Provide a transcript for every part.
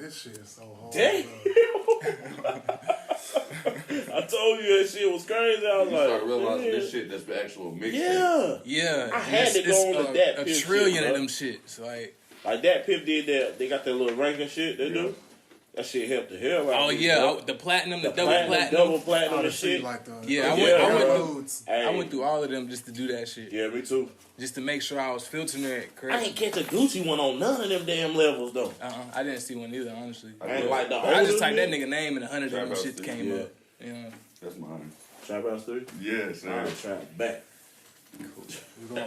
this shit is so hard. Damn. I told you that shit was crazy. I was you like, start realizing this shit that's the actual mixtape. Yeah. I had to go on to that. A trillion of them shits. Like that Pip did that. They got that little ranking shit they do. That shit helped the hell out of me. The platinum, the double platinum and shit. Like I went through all of them just to do that shit. Yeah, me too. Just to make sure I was filtering it correct. I ain't catch a Gucci one on none of them damn levels though. I didn't see one either, honestly. I ain't like the I just typed that nigga name and 100 of them shit came up. Yeah. That's mine. Trap House 3? Yes, sir. Alright, Trap back. Cool.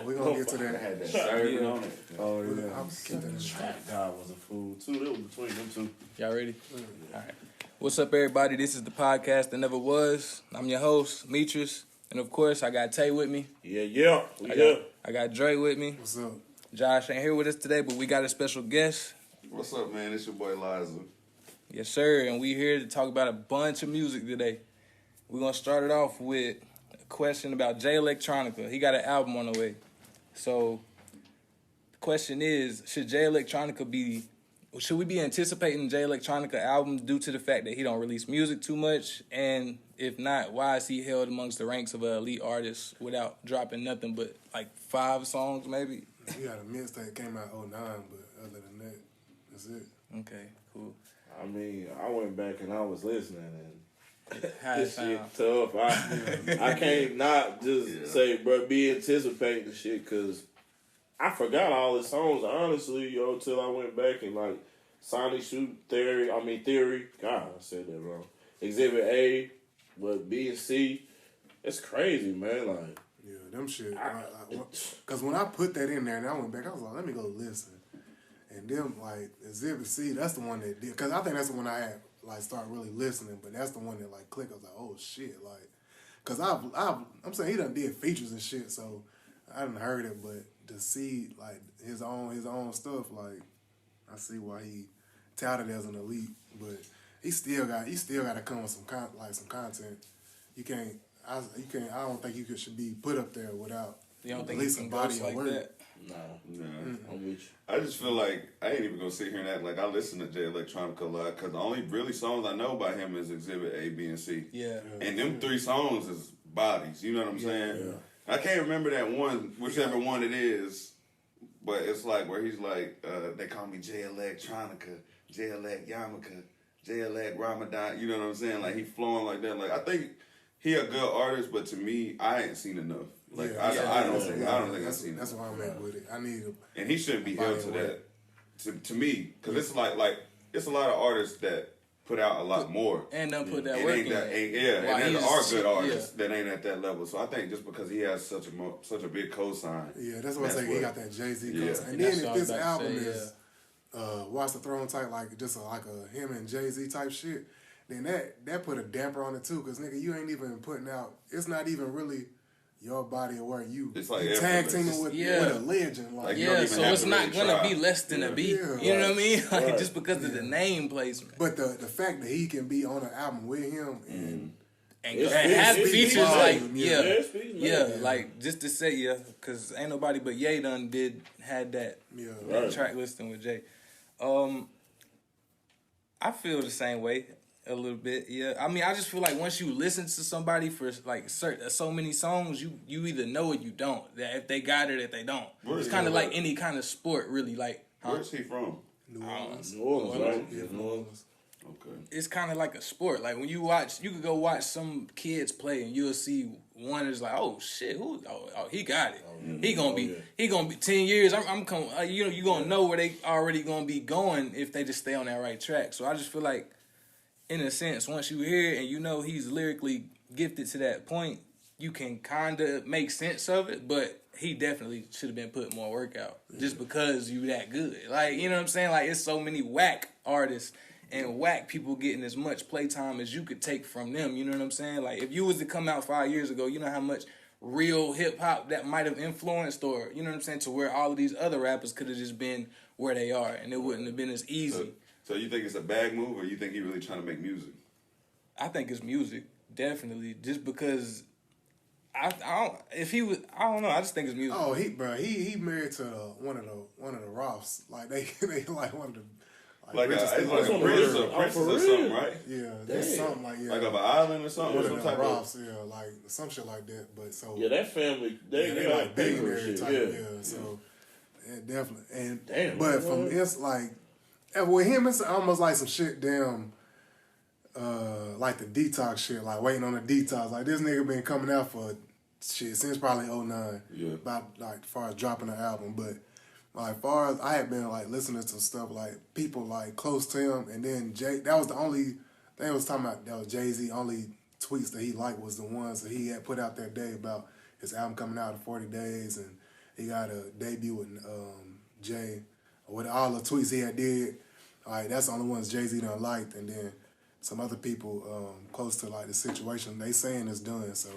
We're gonna get to that. I had that serving on it. Oh yeah. I'm kidding. Trap God was a fool too. It was between them two. Y'all ready? Alright. What's up, everybody? This is the podcast that never was. I'm your host, Metris. And of course, I got Tay with me. Yeah. I got Dre with me. What's up? Josh ain't here with us today, but we got a special guest. What's up, man? It's your boy Lizah. Yes, sir. And we here to talk about a bunch of music today. We're going to start it off with a question about Jay Electronica. He got an album on the way. So the question is, should we be anticipating Jay Electronica albums due to the fact that he don't release music too much? And if not, why is he held amongst the ranks of an elite artist without dropping nothing but like 5 songs maybe? He had a mixtape came out 2009, but other than that, that's it. Okay, cool. I mean, I went back and I was listening and This shit tough. I can't not just say, bro, be anticipating the shit, because I forgot all the songs, honestly, till I went back and, like, Sonic Shoot Theory. God, I said that wrong. Exhibit A, but B and C, it's crazy, man. Like, yeah, them shit. Because when I put that in there and I went back, I was like, let me go listen. And them, like, Exhibit C, that's the one that did. Because I think that's the one I had, like, start really listening. But that's the one that, like, clicked. I was like, oh, shit. Like, because I'm saying he done did features and shit, so I done heard it. But to see, like, his own stuff, like, I see why he touted as an elite. But he still got to come with some content. I don't think you should be put up there without at least a body of work. That? No. I'm with you. I just feel like I ain't even gonna sit here and act like I listen to Jay Electronica a lot, because the only really songs I know by him is Exhibit A, B, and C. Yeah. And them 3 songs is bodies. You know what I'm saying? Yeah. I can't remember that one, whichever one it is, but it's like where he's like, they call me Jay Electronica, Jay Elect Yamaka, Jay Elect Ramadan. You know what I'm saying? Like he flowing like that. Like I think he a good artist, but to me, I ain't seen enough. Like I don't think I've seen. That's why I'm at with it. I need and he shouldn't be held to that. To me, because it's like it's a lot of artists that put out a lot more and don't put that work in. And there are good artists that ain't at that level. So I think just because he has such a big cosign. Yeah, that's what I say. He got that Jay-Z cosign. And then if this album is Watch the Throne type, like just like a him and Jay-Z type shit, then that put a damper on it too. Because nigga, you ain't even putting out. It's not even really your body of work. It's like you tag teaming with a legend. Like so it's not gonna be less than a beat. Yeah, you know what I mean? Like just because of the name placement. But the fact that he can be on an album with him and have features like yeah, like just to say because ain't nobody but Ye done had that track listing with Jay. I feel the same way. A little bit, yeah. I mean, I just feel like once you listen to somebody for like so many songs, you either know or you don't. That if they got it, if they don't. It's kind of like any kind of sport, really. Like, where's he from? New Orleans. New Orleans, right? Yeah, New Orleans. Okay. It's kind of like a sport. Like when you could go watch some kids play, and you'll see one is like, oh shit, he got it. He gonna be 10 years. I'm coming. You gonna know where they already gonna be going if they just stay on that right track. So I just feel like, in a sense, once you hear it and you know he's lyrically gifted to that point, you can kind of make sense of it, but he definitely should have been putting more work out just because you that good. Like, you know what I'm saying? Like, it's so many whack artists and whack people getting as much playtime as you could take from them. You know what I'm saying? Like, if you was to come out 5 years ago, you know how much real hip-hop that might have influenced, or, you know what I'm saying, to where all of these other rappers could have just been where they are, and it wouldn't have been as easy. So you think it's a bag move, or you think he really trying to make music? I think it's music, definitely. Just because I don't know. I just think it's music. Oh, he married to one of the Roths. Like they like one of Like a Richard princess Stewart. or something, right? Yeah, there's something like Like of an island or something, one or some of them type Roths, like some shit like that. But so Yeah, that family, they like billionaire shit. type. Yeah. So definitely. And Damn, but from it's like with him, it's almost like some shit. Damn. Like the detox shit, like waiting on the detox. Like this nigga been coming out for shit since probably 2009. Yeah. About like as far as dropping an album, but like far as I had been like listening to stuff like people like close to him, and then Jay. That was the only thing I was talking about. That was Jay-Z only tweets that he liked was the ones that he had put out that day about his album coming out in 40 days, and he got a debut with Jay. With all the tweets he had did, like that's the only ones Jay-Z done liked, and then some other people close to like the situation they saying it's done. So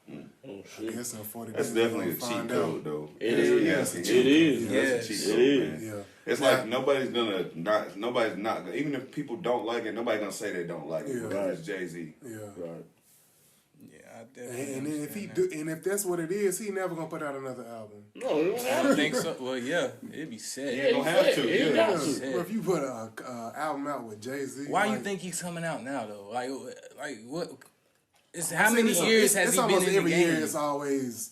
I guess in 40 That's days definitely a cheat code, though. It is. Yes, It is. That's a cheat code, It is. man. Yeah. It's like nobody's not, even if people don't like it, nobody's gonna say they don't like it. Yeah. Because it's Jay-Z. Yeah. Right. Yeah, I definitely. And then if he understand do, and if that's what it is, he never gonna put out another album. No, you don't that. I have don't to. think so. Well, yeah, it'd be sad. Yeah, You don't have to, He yeah. got Yeah. to. Well, if you put a album out with Jay-Z, Why like, you think he's coming out now though? Like what? It's how I'm many saying years it's has he been almost in the every game? year it's always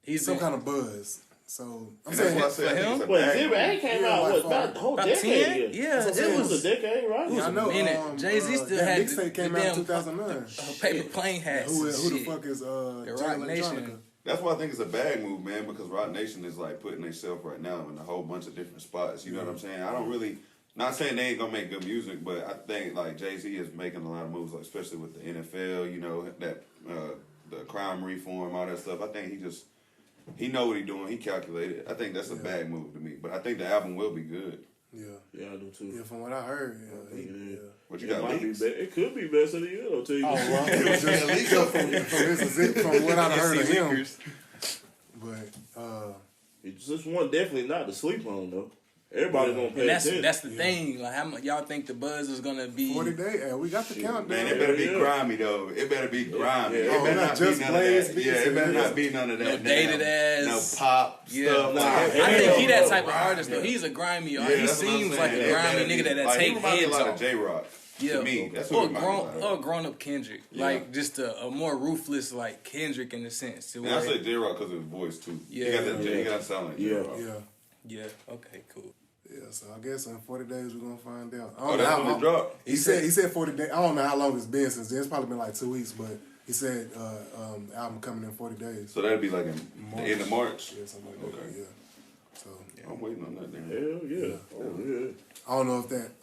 He's some been, kind of buzz. So I'm And saying that's why I say I think it's a Wait, bag Zero move. came Yeah, out, like what, about the whole about decade 10? ago? Yeah, It was a decade, right? yeah, I know. minute. Jay-Z still that had mixtape came the out in damn 2009. paper plane hats. Who and the shit. fuck is Jay Rock Electronica? Nation. That's why I think it's a bag move, man, because Rock Nation is like putting themselves right now in a whole bunch of different spots. You know what I'm saying? I don't really, not saying they ain't gonna make good music, but I think like Jay-Z is making a lot of moves, like especially with the NFL, you know, that the crime reform, all that stuff. I think he know what he doing. He calculated. I think that's a bag move to me, but I think the album will be good. Yeah. Yeah, I do too. Yeah, from what I heard, yeah. What you It got might be leaks? it could be best of the year, though, tell you. Oh, well, from what I heard of him. But It's just one definitely not to sleep on, though. Everybody gonna pay And attention. that's the thing. Like, how much y'all think the buzz is gonna be? 40 days, and we got the countdown. Man, it better be Yeah. grimy though. It better be grimy. Yeah. It Oh, better not not just be none of Blaze that. beats Yeah, it and better this. not be none of that. No dated ass. No pop Yeah, stuff. like, Nah, I hell think he that no. type of artist though. He's a grimy artist. He that's what I'm seems saying. like It a grimy better be- nigga that like, take he remind me heads a lot off. of J-Rock. Yeah, To me, that's what or it reminds me a lot of. grown up Kendrick, Yeah. like just a more ruthless like Kendrick in the sense. To And I where, say J-Rock because of his voice too. Yeah. He got that. He got to sound like J-Rock. Yeah. yeah, okay, cool. Yeah, so I guess in 40 days we're gonna find out. I Oh, don't know that's how when long. it dropped. He said 40 days. I don't know how long it's been since then. It's probably been like 2 weeks, but he said album coming in 40 days. So that'd be like in the end of March. Yeah, something like that. Okay. Yeah. So I'm waiting on that. Then. Hell yeah. Oh, yeah. I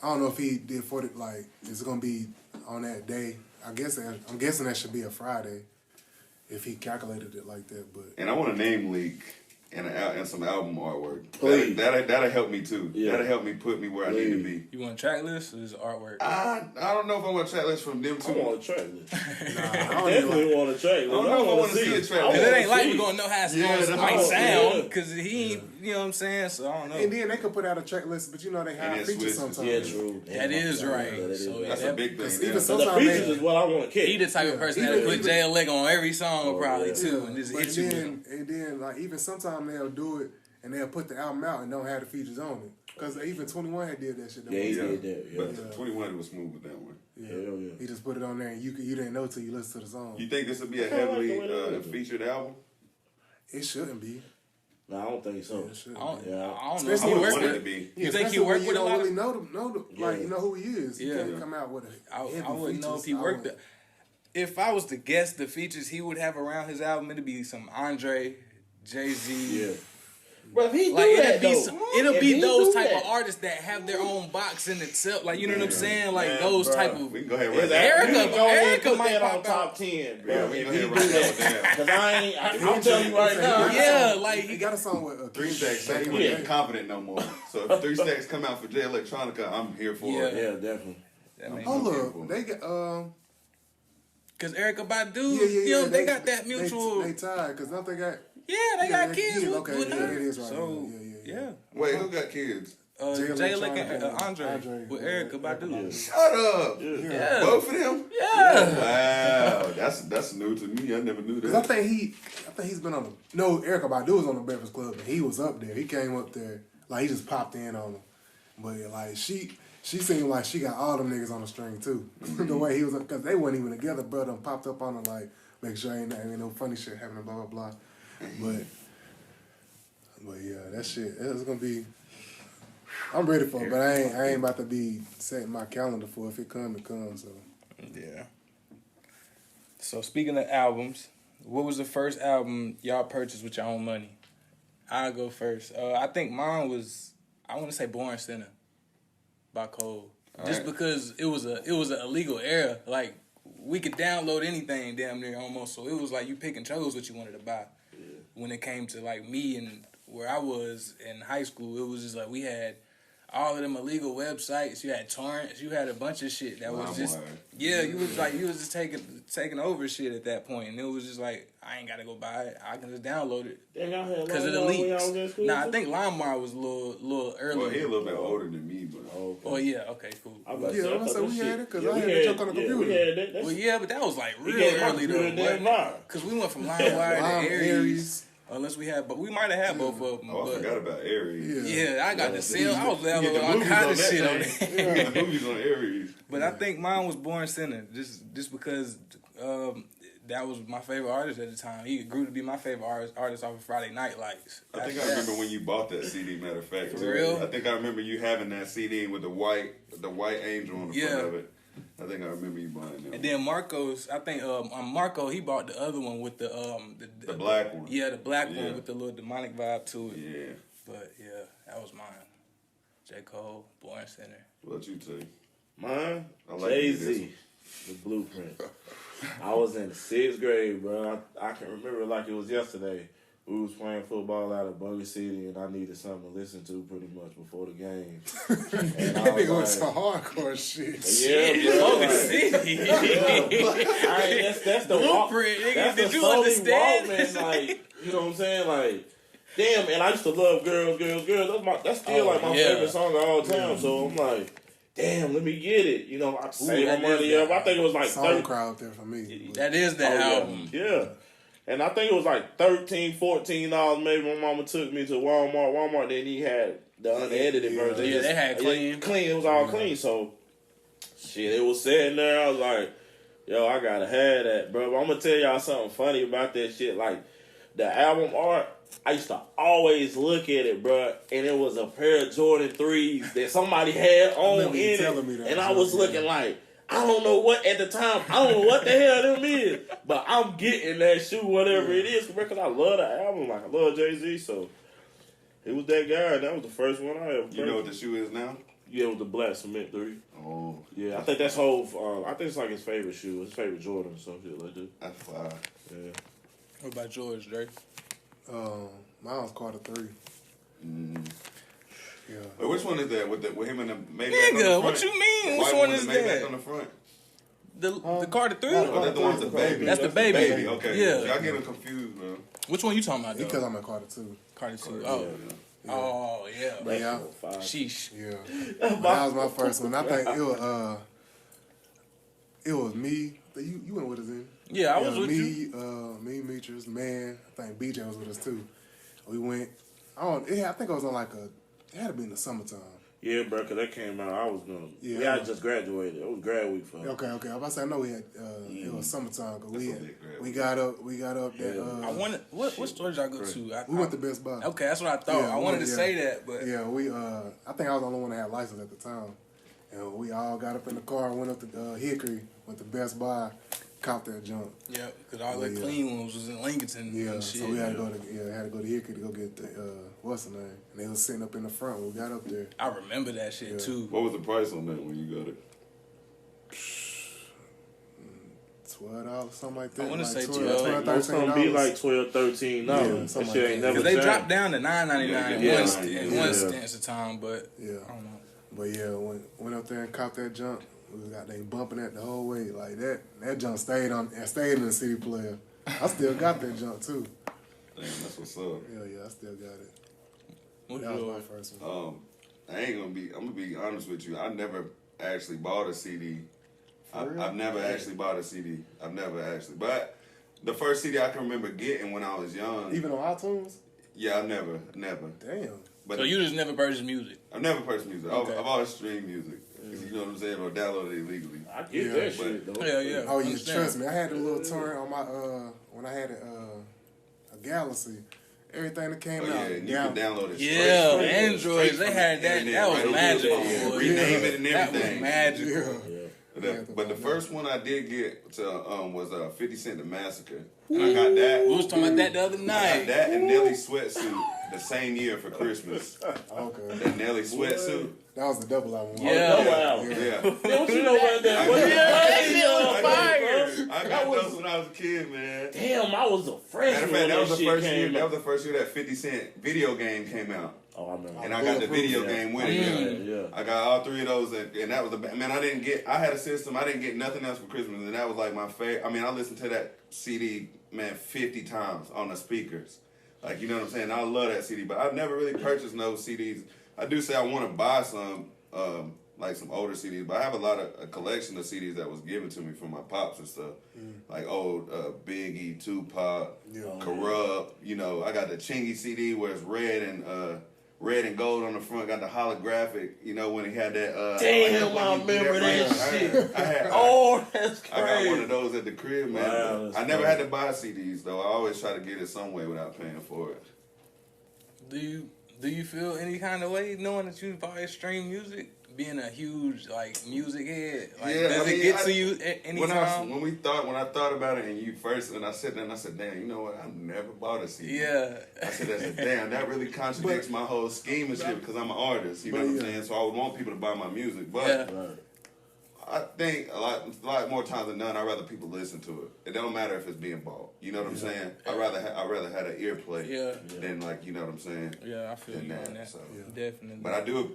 don't know if he did 40. Like, is it gonna be on that day? I'm guessing that should be a Friday, if he calculated it like that. But And I want a name leak and some album artwork. Please. That'll help me too. Yeah. That'll help me put me where I need to be. You want a track list or is it artwork? I don't know if I want a track list from them I two. want a track list. I don't Definitely want a track list. I don't know if I wanna wanna see a track I list. Cause it wanna ain't like see. we gonna know how it's Yeah, gonna that's might what- sound. yeah. Cause he ain't, you know what I'm saying. So I don't know. And then they could put out a track list, but you know they And have then features switch. sometimes. Yeah, true. That is right. That is So, right. That's yeah, a big thing. Even Yeah. So the sometimes features is what I want to catch. He the type of person even- that put even- Jay Electronica on every song Oh, probably yeah. too, and just But hit you with him. then like even sometimes they'll do it and they'll put the album out and don't have the features on it. Because even 21 had did that shit. Yeah, he one time. did that. Yeah. But 21 was smooth with that one. Hell yeah. He just put it on there and you didn't know till you listened to the song. You think this would be a I like the heavily way they do it. featured album? It shouldn't be. No, I don't think so. It shouldn't I don't, be. Yeah. I don't know. Especially He I would work want it to with. be. You think he Especially work when with you a don't lot really of? know like Yeah. you know who he is. You Yeah. can't come out with a heavy I wouldn't know if he features. worked. If I was to guess the features he would have around his album, it'd be some Andre, Jay-Z. Yeah. But if he do Like that, it'll If be he those do type that, of artists that have their own box in itself. Like you know what I'm saying? Like Man, those bruh, type of. We can go ahead and Is write that- that. Erica- you can go ahead and Erica put might that on pop top out. 10, bro. Yeah, we If go he ahead do and write that, that down. because I'm telling you right now. Yeah, like He got a song with 3 Stacks, so back he in the wasn't day. confident no more. So if 3 Stacks come out for Jay Electronica, I'm here for Yeah. it. Yeah, definitely. that makes Hold Okay, up, cool. they got Because Erykah Badu, yeah. you know, they got that mutual. They tied because don't they got They got kids with, okay, with yeah, her. it is right. So Yeah. Wait, who got kids? Jay Jay Electronica and and Andre with Erykah Badu. Shut up. Yeah. Both of them? Yeah. Wow, that's new to me. I never knew Because I that. think he's been on Erykah Badu was on the Breakfast Club and he was up there. He came up there like he just popped in on him. But like she seemed like she got all them niggas on the string too. The way he was, because they weren't even together, bro. Done popped up on her like, make sure ain't no funny shit happening, blah blah blah. But yeah, that shit, it's gonna be. I'm ready for it, but I ain't about to be setting my calendar for it. If it comes, it comes. So yeah. So speaking of albums, what was the first album y'all purchased with your own money? I'll go first. I think mine was, I want to say Born Sinner by Cole. Just because it was an illegal era. Like, we could download anything damn near almost. So it was like you pick and chose what you wanted to buy. Yeah. When it came to like me and where I was in high school, it was just like we had all of them illegal websites. You had torrents. You had a bunch of shit that was just you was just taking over shit at that point, and it was just like I ain't gotta go buy it. I can just download it because of the leaks. Nah, I think LimeWire was a little earlier. Well, he a little bit older than me, but oh yeah, okay, cool. I was say we had it because I had to jump on the computer. Well, yeah, but that was like real early though. Because we went from LimeWire to Aries. Unless we had, but we might have had both of them. Oh, I forgot about Aries. Yeah, I got the sale. I was downloading all kind of shit on there. Yeah, the movies on Aries. But I think mine was Born Sinner, just because that was my favorite artist at the time. He grew to be my favorite artist off of Friday Night Lights. I think I remember when you bought that CD. Matter of fact, for real. I think I remember you having that CD with the white angel on the front of it. I think I remember you buying that. And then Marco's, I think Marco, he bought the other one with the black one. Yeah, the black one with the little demonic vibe to it. Yeah. But yeah, that was mine. J. Cole, Born Sinner. What you take? Mine, Jay-Z, The Blueprint. I was in the 6th grade, bro. I can remember it like it was yesterday. We was playing football out of Bowie City, and I needed something to listen to pretty much before the game. And that nigga was some hardcore shit. Yeah, Bowie City. That's the Blueprint. That's Did the you Sony understand? Walkman, like, you know what I'm saying? Like, damn, and I used to love Girls. That's still like my favorite song of all time. So I'm like, damn, let me get it. You know, I saved my money up. I think it was like SoundCloud there for me. That is the album. Yeah. And I think it was like $13, $14 maybe. My mama took me to Walmart. Walmart, then he had the unedited version. Yeah, they had clean. It was all clean. So, shit, it was sitting there. I was like, yo, I gotta have that, bro. But I'm gonna tell y'all something funny about that shit. Like, the album art, I used to always look at it, bro, and it was a pair of Jordan 3s that somebody had on in it. And I was looking like, I don't know what at the time. I don't know what the hell them is, but I'm getting that shoe, whatever it is, because I love the album. Like I love Jay-Z, so it was that guy. That was the first one I ever. You know what the shoe is now? Yeah, it was the Black Cement 3. Oh, yeah. I think that's whole. I think it's like his favorite shoe, his favorite Jordan, or some shit like that. That's fire. Yeah. What about yours, Drake? Mine was Carter 3. Yeah. Wait, which one is that with him and the Maybach? Nigga, what you mean? Which one is that? On the front. The Carter 3? Oh, that's the one with the baby. That's the baby. Okay. Yeah. Y'all getting confused, man. Which one you talking about, though? Because I'm at Carter 2. Carter 2. Oh. Yeah. Oh, yeah. But yeah. Sheesh. Yeah. But that was my first one. I think it was me. You went with us in. Yeah, I was with you. Me, Meechers, man. I think BJ was with us too. We went. I think it was on it had to be in the summertime. Yeah, bro, because that came out. I was gonna. Yeah, I just graduated. It was grad week for me. Okay. I was about to say I know we had. It was summertime because we got up that. I wanted. What store did y'all go to? We went to Best Buy. Okay, that's what I thought. I wanted to say that, but yeah, we. I think I was the only one that had a license at the time, and we all got up in the car, went up to Hickory, went to Best Buy. Caught that junk. Yeah, because all the clean ones was in Lincoln. Yeah, and shit. So we had to go to Hickory to go get the what's the name? And they was sitting up in the front when we got up there. I remember that shit too. What was the price on that when you got it? $12, something like that. I want to say 12. It's gonna be like $12, $13. Yeah, something like that. Because they dropped down to $9.99 in one stance of time, but yeah, I don't know. But yeah, went up there and caught that junk. We got they bumping that the whole way like that. That junk stayed in the CD player. I still got that junk too. Damn, that's what's up. Yeah, I still got it. That was my first one. I'm gonna be honest with you. I never actually bought a CD. I've never actually bought a CD. But the first CD I can remember getting when I was young. Even on iTunes? Yeah, I never. Damn. But So you just never purchased music? I've never purchased music. Okay. I've always streamed music. You know what I'm saying? Or downloaded it illegally. I get that shit though. Yeah. Oh, you Understand. trust me. I had a little torrent on my when I had a Galaxy. Everything that came Oh, yeah, out. and you can download it Yeah, straight Androids, they from had the that. internet, That was right on magical. your phone. boy. Rename it and That was everything. magical. But the first one I did get to was 50 Cent the Massacre. And I got that. We was talking about that the other I night. got that and Nelly Sweatsuit the same year for Christmas. Okay. That Nelly Sweatsuit. That was the double album. Yeah. Double album. Yeah. Yeah, what you know about that? I What got- you that know shit about was that, fire. I got those when I was a kid, man. Damn, I was a freshman Matter of fact, when that was the shit first year. came That out. was the first year that 50 Cent video game came out, Oh, I remember. and I got the video game with it. Yeah. I got all three of those, and that was the man. I had a system. I didn't get nothing else for Christmas, and that was like my favorite. I mean, I listened to that CD, man, 50 times on the speakers. Like, you know what I'm saying? I love that CD, but I've never really purchased no CDs. I do say I want to buy some, like some older CDs, but I have a collection of CDs that was given to me from my pops and stuff, like old Biggie, Tupac, Corrupt. You know, I got the Chingy CD where it's red and gold on the front. Got the holographic. You know, when he had that. Damn, I remember that shit. I had. Oh, that's crazy. I got one of those at the crib, man. Wow, I never had to buy CDs though. I always try to get it some way without paying for it. Do you feel any kind of way knowing that you've always streamed music? Being a huge like music head, like Yeah, does I it mean, get to you anytime? When I thought about it, and you first, and I sat there and I said, "Damn, you know what? I've never bought a CD." Yeah. I said, "Damn, that really contradicts my whole scheme and shit because I'm an artist." You know what I'm saying? So I would want people to buy my music, but Yeah. I think a lot more times than none, I'd rather people listen to it. It don't matter if it's being bought. You know what I'm saying? I'd rather have an earplay than like, you know what I'm saying? Yeah, I feel Than you on that. that. So. Definitely. But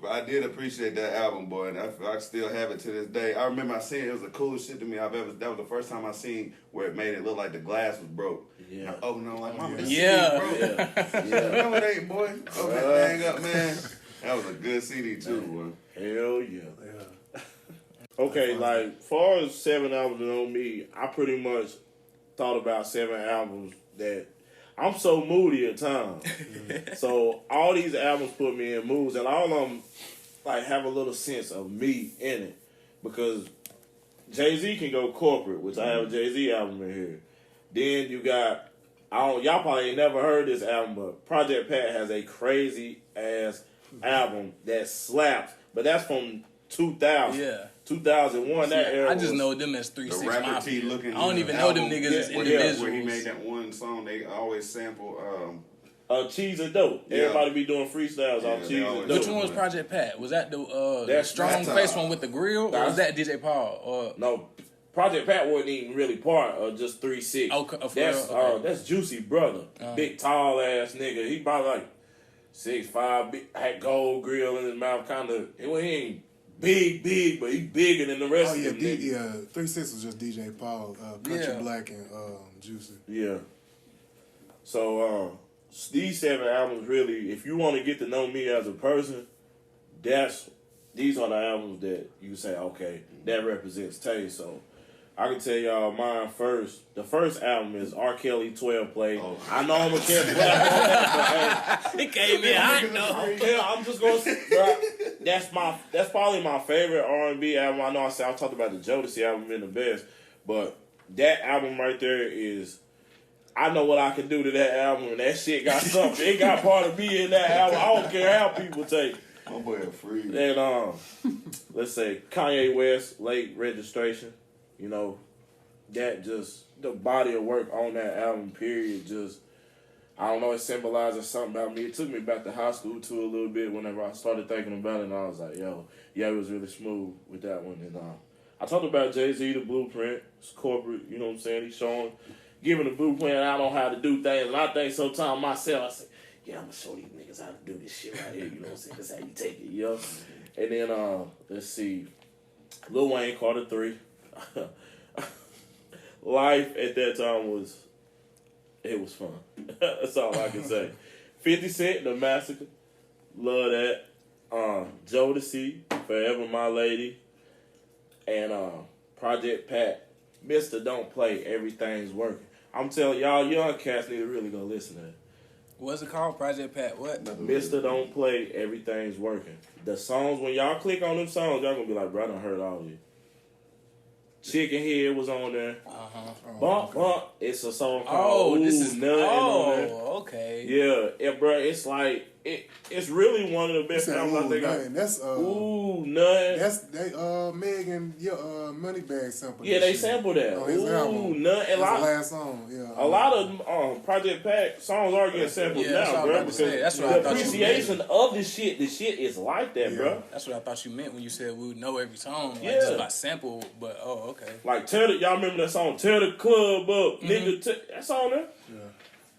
I did appreciate that album, boy, and I still have it to this day. I remember I seen it was the coolest shit to me I've ever. That was the first time I seen where it made it look like the glass was broke. Yeah. I opened it, like, mama, this Yeah. CD broke. Yeah. No, it ain't, boy. Open that thing up, man. That was a good CD too, boy. Hell yeah. Okay, like, far as 7 albums on me, I pretty much thought about 7 albums that I'm so moody at times. So all these albums put me in moods, and all of them like have a little sense of me in it. Because Jay-Z can go corporate, which I have a Jay-Z album in here. Then you got, y'all probably ain't never heard this album, but Project Pat has a crazy ass album that slaps. But that's from 2000. Yeah. 2001, that era. I just was, know them as 3 The 6 rapper Mafia. T looking. I don't even know them niggas as individuals. Where he made that one song, they always sample. Cheese and Dope. Yeah. Everybody be doing freestyles Yeah, off they Cheese always and do. Dope. Which one was Project Pat? Was that the That's strong that face time. one with the grill, or was that DJ Paul? Or No, Project Pat wasn't even really part of just 3-6. Okay, for That's real? Okay. that's Juicy brother, big tall ass nigga. He probably like 6'5", big, had gold grill in his mouth. Kind of, he ain't big, but he bigger than the rest Oh yeah, of them niggas. 3 6 was just DJ Paul, Country Yeah. Black, and Juicy. Yeah. So these 7 albums really, if you want to get to know me as a person, these are the albums that you say, okay, that represents taste. So I can tell y'all mine first. The first album is R. Kelly 12 Play. Oh. I know I'm a Kelly Black on that, but hey, it came in hot though. I'm just gonna say, bro, that's probably my favorite R&B album. I know I talked about the Jodeci album being the best, but that album right there is, I know what I can do to that album, and that shit got something. It got part of me in that album. I don't care how people take it. My boy a freak. And let's say Kanye West, Late Registration. You know, that just, the body of work on that album, period, just, I don't know, it symbolizes something about me. It took me back to high school, too, a little bit whenever I started thinking about it, and I was like, yo, yeah, it was really smooth with that one. And I talked about Jay-Z, the blueprint. It's corporate, you know what I'm saying? He's showing, giving the blueprint out on how to do things. And I think sometimes myself, I say, yeah, I'm going to show these niggas how to do this shit right here, you know what I'm saying? That's how you take it, you know? And then, let's see, Lil Wayne, Carter 3. Life at that time was fun. That's all I can say. 50 Cent, The Massacre. Love that. Jodeci, Forever My Lady. And Project Pat, Mr. Don't Play, Everything's Working. I'm telling y'all, young cats need to really go listen to that. What's it called? Project Pat. What? Mr. Don't Play, Everything's Working. The songs, when y'all click on them songs, y'all gonna be like, bro, I done heard all of you. Chicken Head was on there. Bump, Bump. It's a song called this is Nothing on there. Okay. Yeah, bro. It's like it's really one of the best albums I think. That's Nothing. That's they Meg and Moneybag sample. Yeah, they sampled that. On his album. Nothing. That's the last song. Yeah. A lot of Project Pat songs are getting sampled now, bro. Because that's what the I thought appreciation of the shit is like that, bro. That's what I thought you meant when you said we would know every song, like Yeah. just by sample. But okay. Like y'all remember that song? Tear the club up, nigga. That song there. Yeah.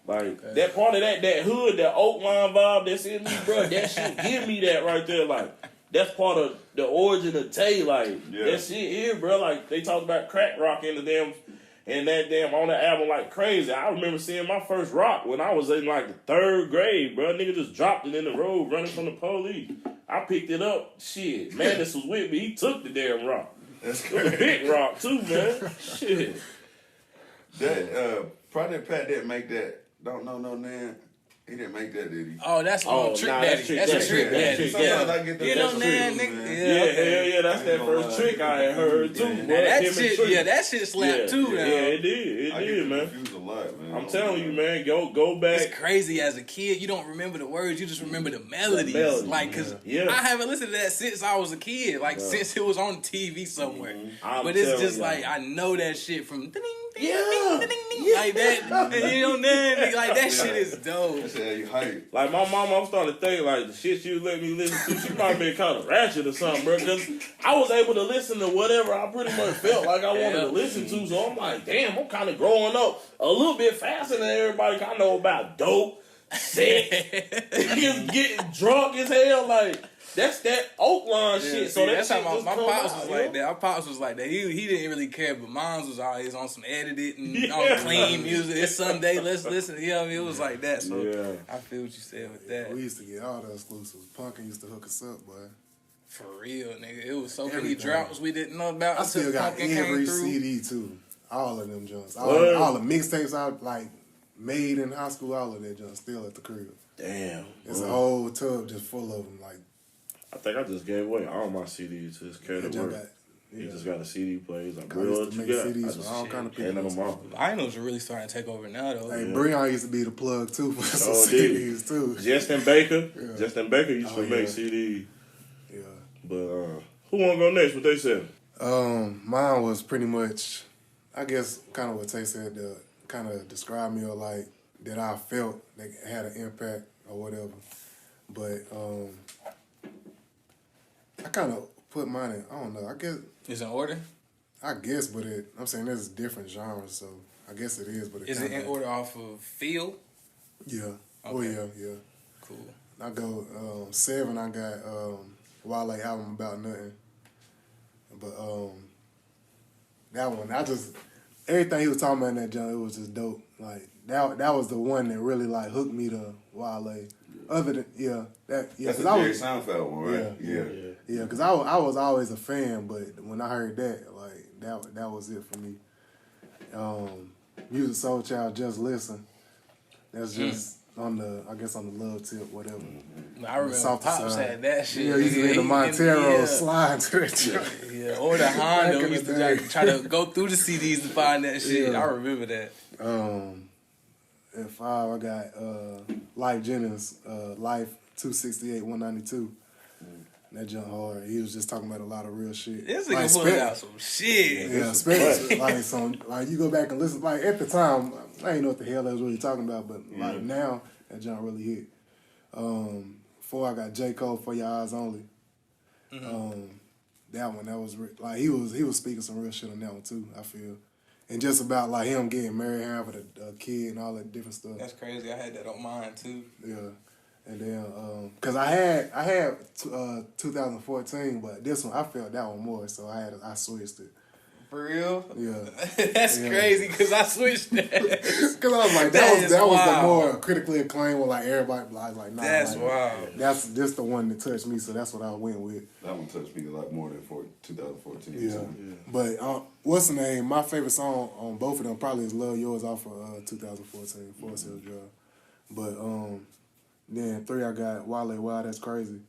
Like that part of that hood, that Oak Line vibe that's in me, bro. That shit give me that right there. Like that's part of the origin of Tay. Like that shit here, bro. Like they talked about crack rock in that damn on the album like crazy. I remember seeing my first rock when I was in like the 3rd grade, bro. Nigga just dropped it in the road running from the police. I picked it up. Shit, Madness was with me. He took the damn rock. That's It was a big rock too, man. Shit. That Project Pat didn't make that. Don't know no name. He didn't make that, did he? Oh, that's Trick Daddy. That's a Trick Daddy. Sometimes I get the You know, man, trick, nigga. man. Hell yeah, that's that first trick I had heard too. Now That shit slapped too. Yeah, it did. I It get did, man. confused a lot, man. I'm telling you, man. Go back. It's crazy. As a kid, you don't remember the words. You just remember the melodies. Like, cause I haven't listened to that since I was a kid. Like since it was on TV somewhere. But it's just like I know that shit from. Like that, and you know, man, like that shit is dope. That's how you hype. Like my mom, I'm starting to think like the shit she was letting me listen to, she might have been kind of ratchet or something, bro. Because I was able to listen to whatever I pretty much felt like I wanted to listen to. So I'm like, damn, I'm kind of growing up a little bit faster than everybody. I know about dope, sex, niggas getting drunk as hell, like. That's that Oakland shit. So that's that how shit my pops was like that. that. Our pops was like that. He didn't really care, but mine was always on some edited and on clean music. It's Sunday, let's listen. You know what I mean? It was like that. So I feel what you said with that. We used to get all the exclusives. Punkin used to hook us up, boy. For real, nigga. It was so many drops we didn't know about. I still got Punkin every came through. CD too. All of them joints. All the mixtapes I like made in high school. All of that joints still at the crib. Damn. It's a whole tub just full of them. Like. I think I just gave away all my CDs to this cat at work. He just got a CD player. He's like, bro, what you got? CDs I just all kind of people. handed them off. Vinyls are really starting to take over now, though. Hey, Breon used to be the plug too for some CDs too. Justin Baker. Justin Baker used to make CDs. Yeah. But who want to go next? What they said? Mine was pretty much, I guess, kind of what Tay said. To kind of describe me, or like that I felt that had an impact or whatever. But I kind of put mine in, I don't know, I guess. Is it in order? I guess, but I'm saying there's different genres, so I guess it is. But is it in order off of feel? Yeah. Okay. Oh, yeah. Cool. I go 7, I got Wale album About Nothing. But that one, everything he was talking about in that joint, it was just dope. Like, that was the one that really, like, hooked me to Wale. Other than, that's the Jerry Seinfeld one, right? Yeah, because I was always a fan, but when I heard that, like, that was it for me. Music Soul Child, Just Listen. That's just on the love tip, whatever. I remember Pops had that shit. Yeah, he used to be in the Montero slide to it. Yeah, or the Honda. We used to try to go through the CDs to find that shit. I remember that. At 5, I got Life Jennings, Life 268, 192. That jump hard. He was just talking about a lot of real shit. This nigga pulling out some shit. Yeah, especially like you go back and listen. Like at the time, I didn't know what the hell I was really talking about, but like now, that jump really hit. 4, I got J. Cole, For Your Eyes Only. That one, that was like he was speaking some real shit on that one too. I feel. And just about like him getting married, having a kid, and all that different stuff. That's crazy. I had that on mine too. Yeah, and then cause I had 2014, but this one I felt that one more, so I switched it. For real? Yeah. That's crazy because I switched that. Because I was like, that was the more critically acclaimed one. Like everybody, I was like, nah. That's like, wild. That's just the one that touched me, so that's what I went with. That one touched me a lot more than 2014. Yeah. But what's the name? My favorite song on both of them probably is Love Yours off of 2014, Forest Hill Drive. But then 3 I got Wale, Wow, That's Crazy.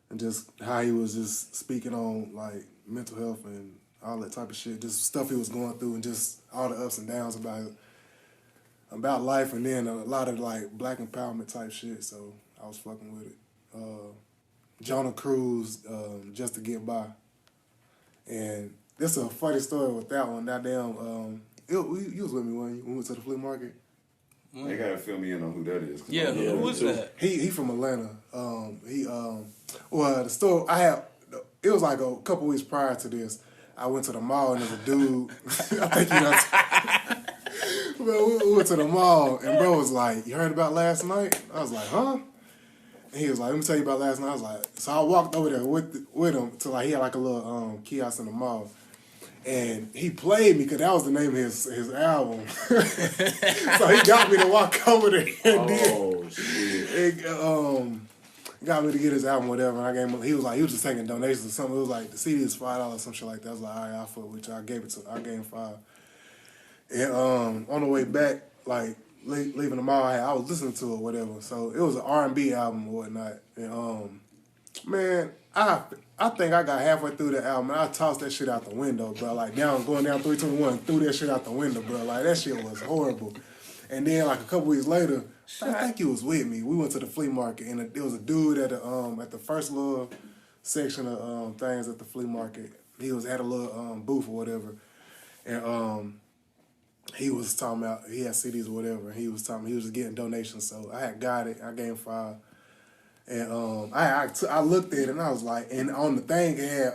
And just how he was just speaking on like mental health and all that type of shit, just stuff he was going through and just all the ups and downs about life, and then a lot of like black empowerment type shit, so I was fucking with it. Jonah Cruz, Just to Get By. And this is a funny story with that one. That damn, you was with me when we went to the flea market. They gotta fill me in on who that is. Yeah, who was that? He from Atlanta. Well, the store I had, it was like a couple weeks prior to this. I went to the mall and there's a dude. I think you know. Well, we went to the mall and bro was like, "You heard about last night?" I was like, "Huh?" And he was like, "Let me tell you about last night." I was like, so I walked over there with him to like he had like a little kiosk in the mall. And he played me because that was the name of his album. So he got me to walk over there and shit. Got me to get his album, whatever. And I gave him. He was just taking donations or something. It was like the CD is $5, some shit like that. I was like, all right, I'll fuck with you. I gave him $5. And on the way back, like leaving the mall, I was listening to it, whatever. So it was an R&B album or whatnot. And man, I think I got halfway through the album and I tossed that shit out the window, bro. Like going down 321, threw that shit out the window, bro. Like that shit was horrible. And then like a couple weeks later, I think he was with me. We went to the flea market and there was a dude at the first little section of things at the flea market. He had a little booth or whatever, and he was talking about he had CDs or whatever. And he was just getting donations, so I had got it. I gave him $5. And I looked at it and I was like, and on the thing it had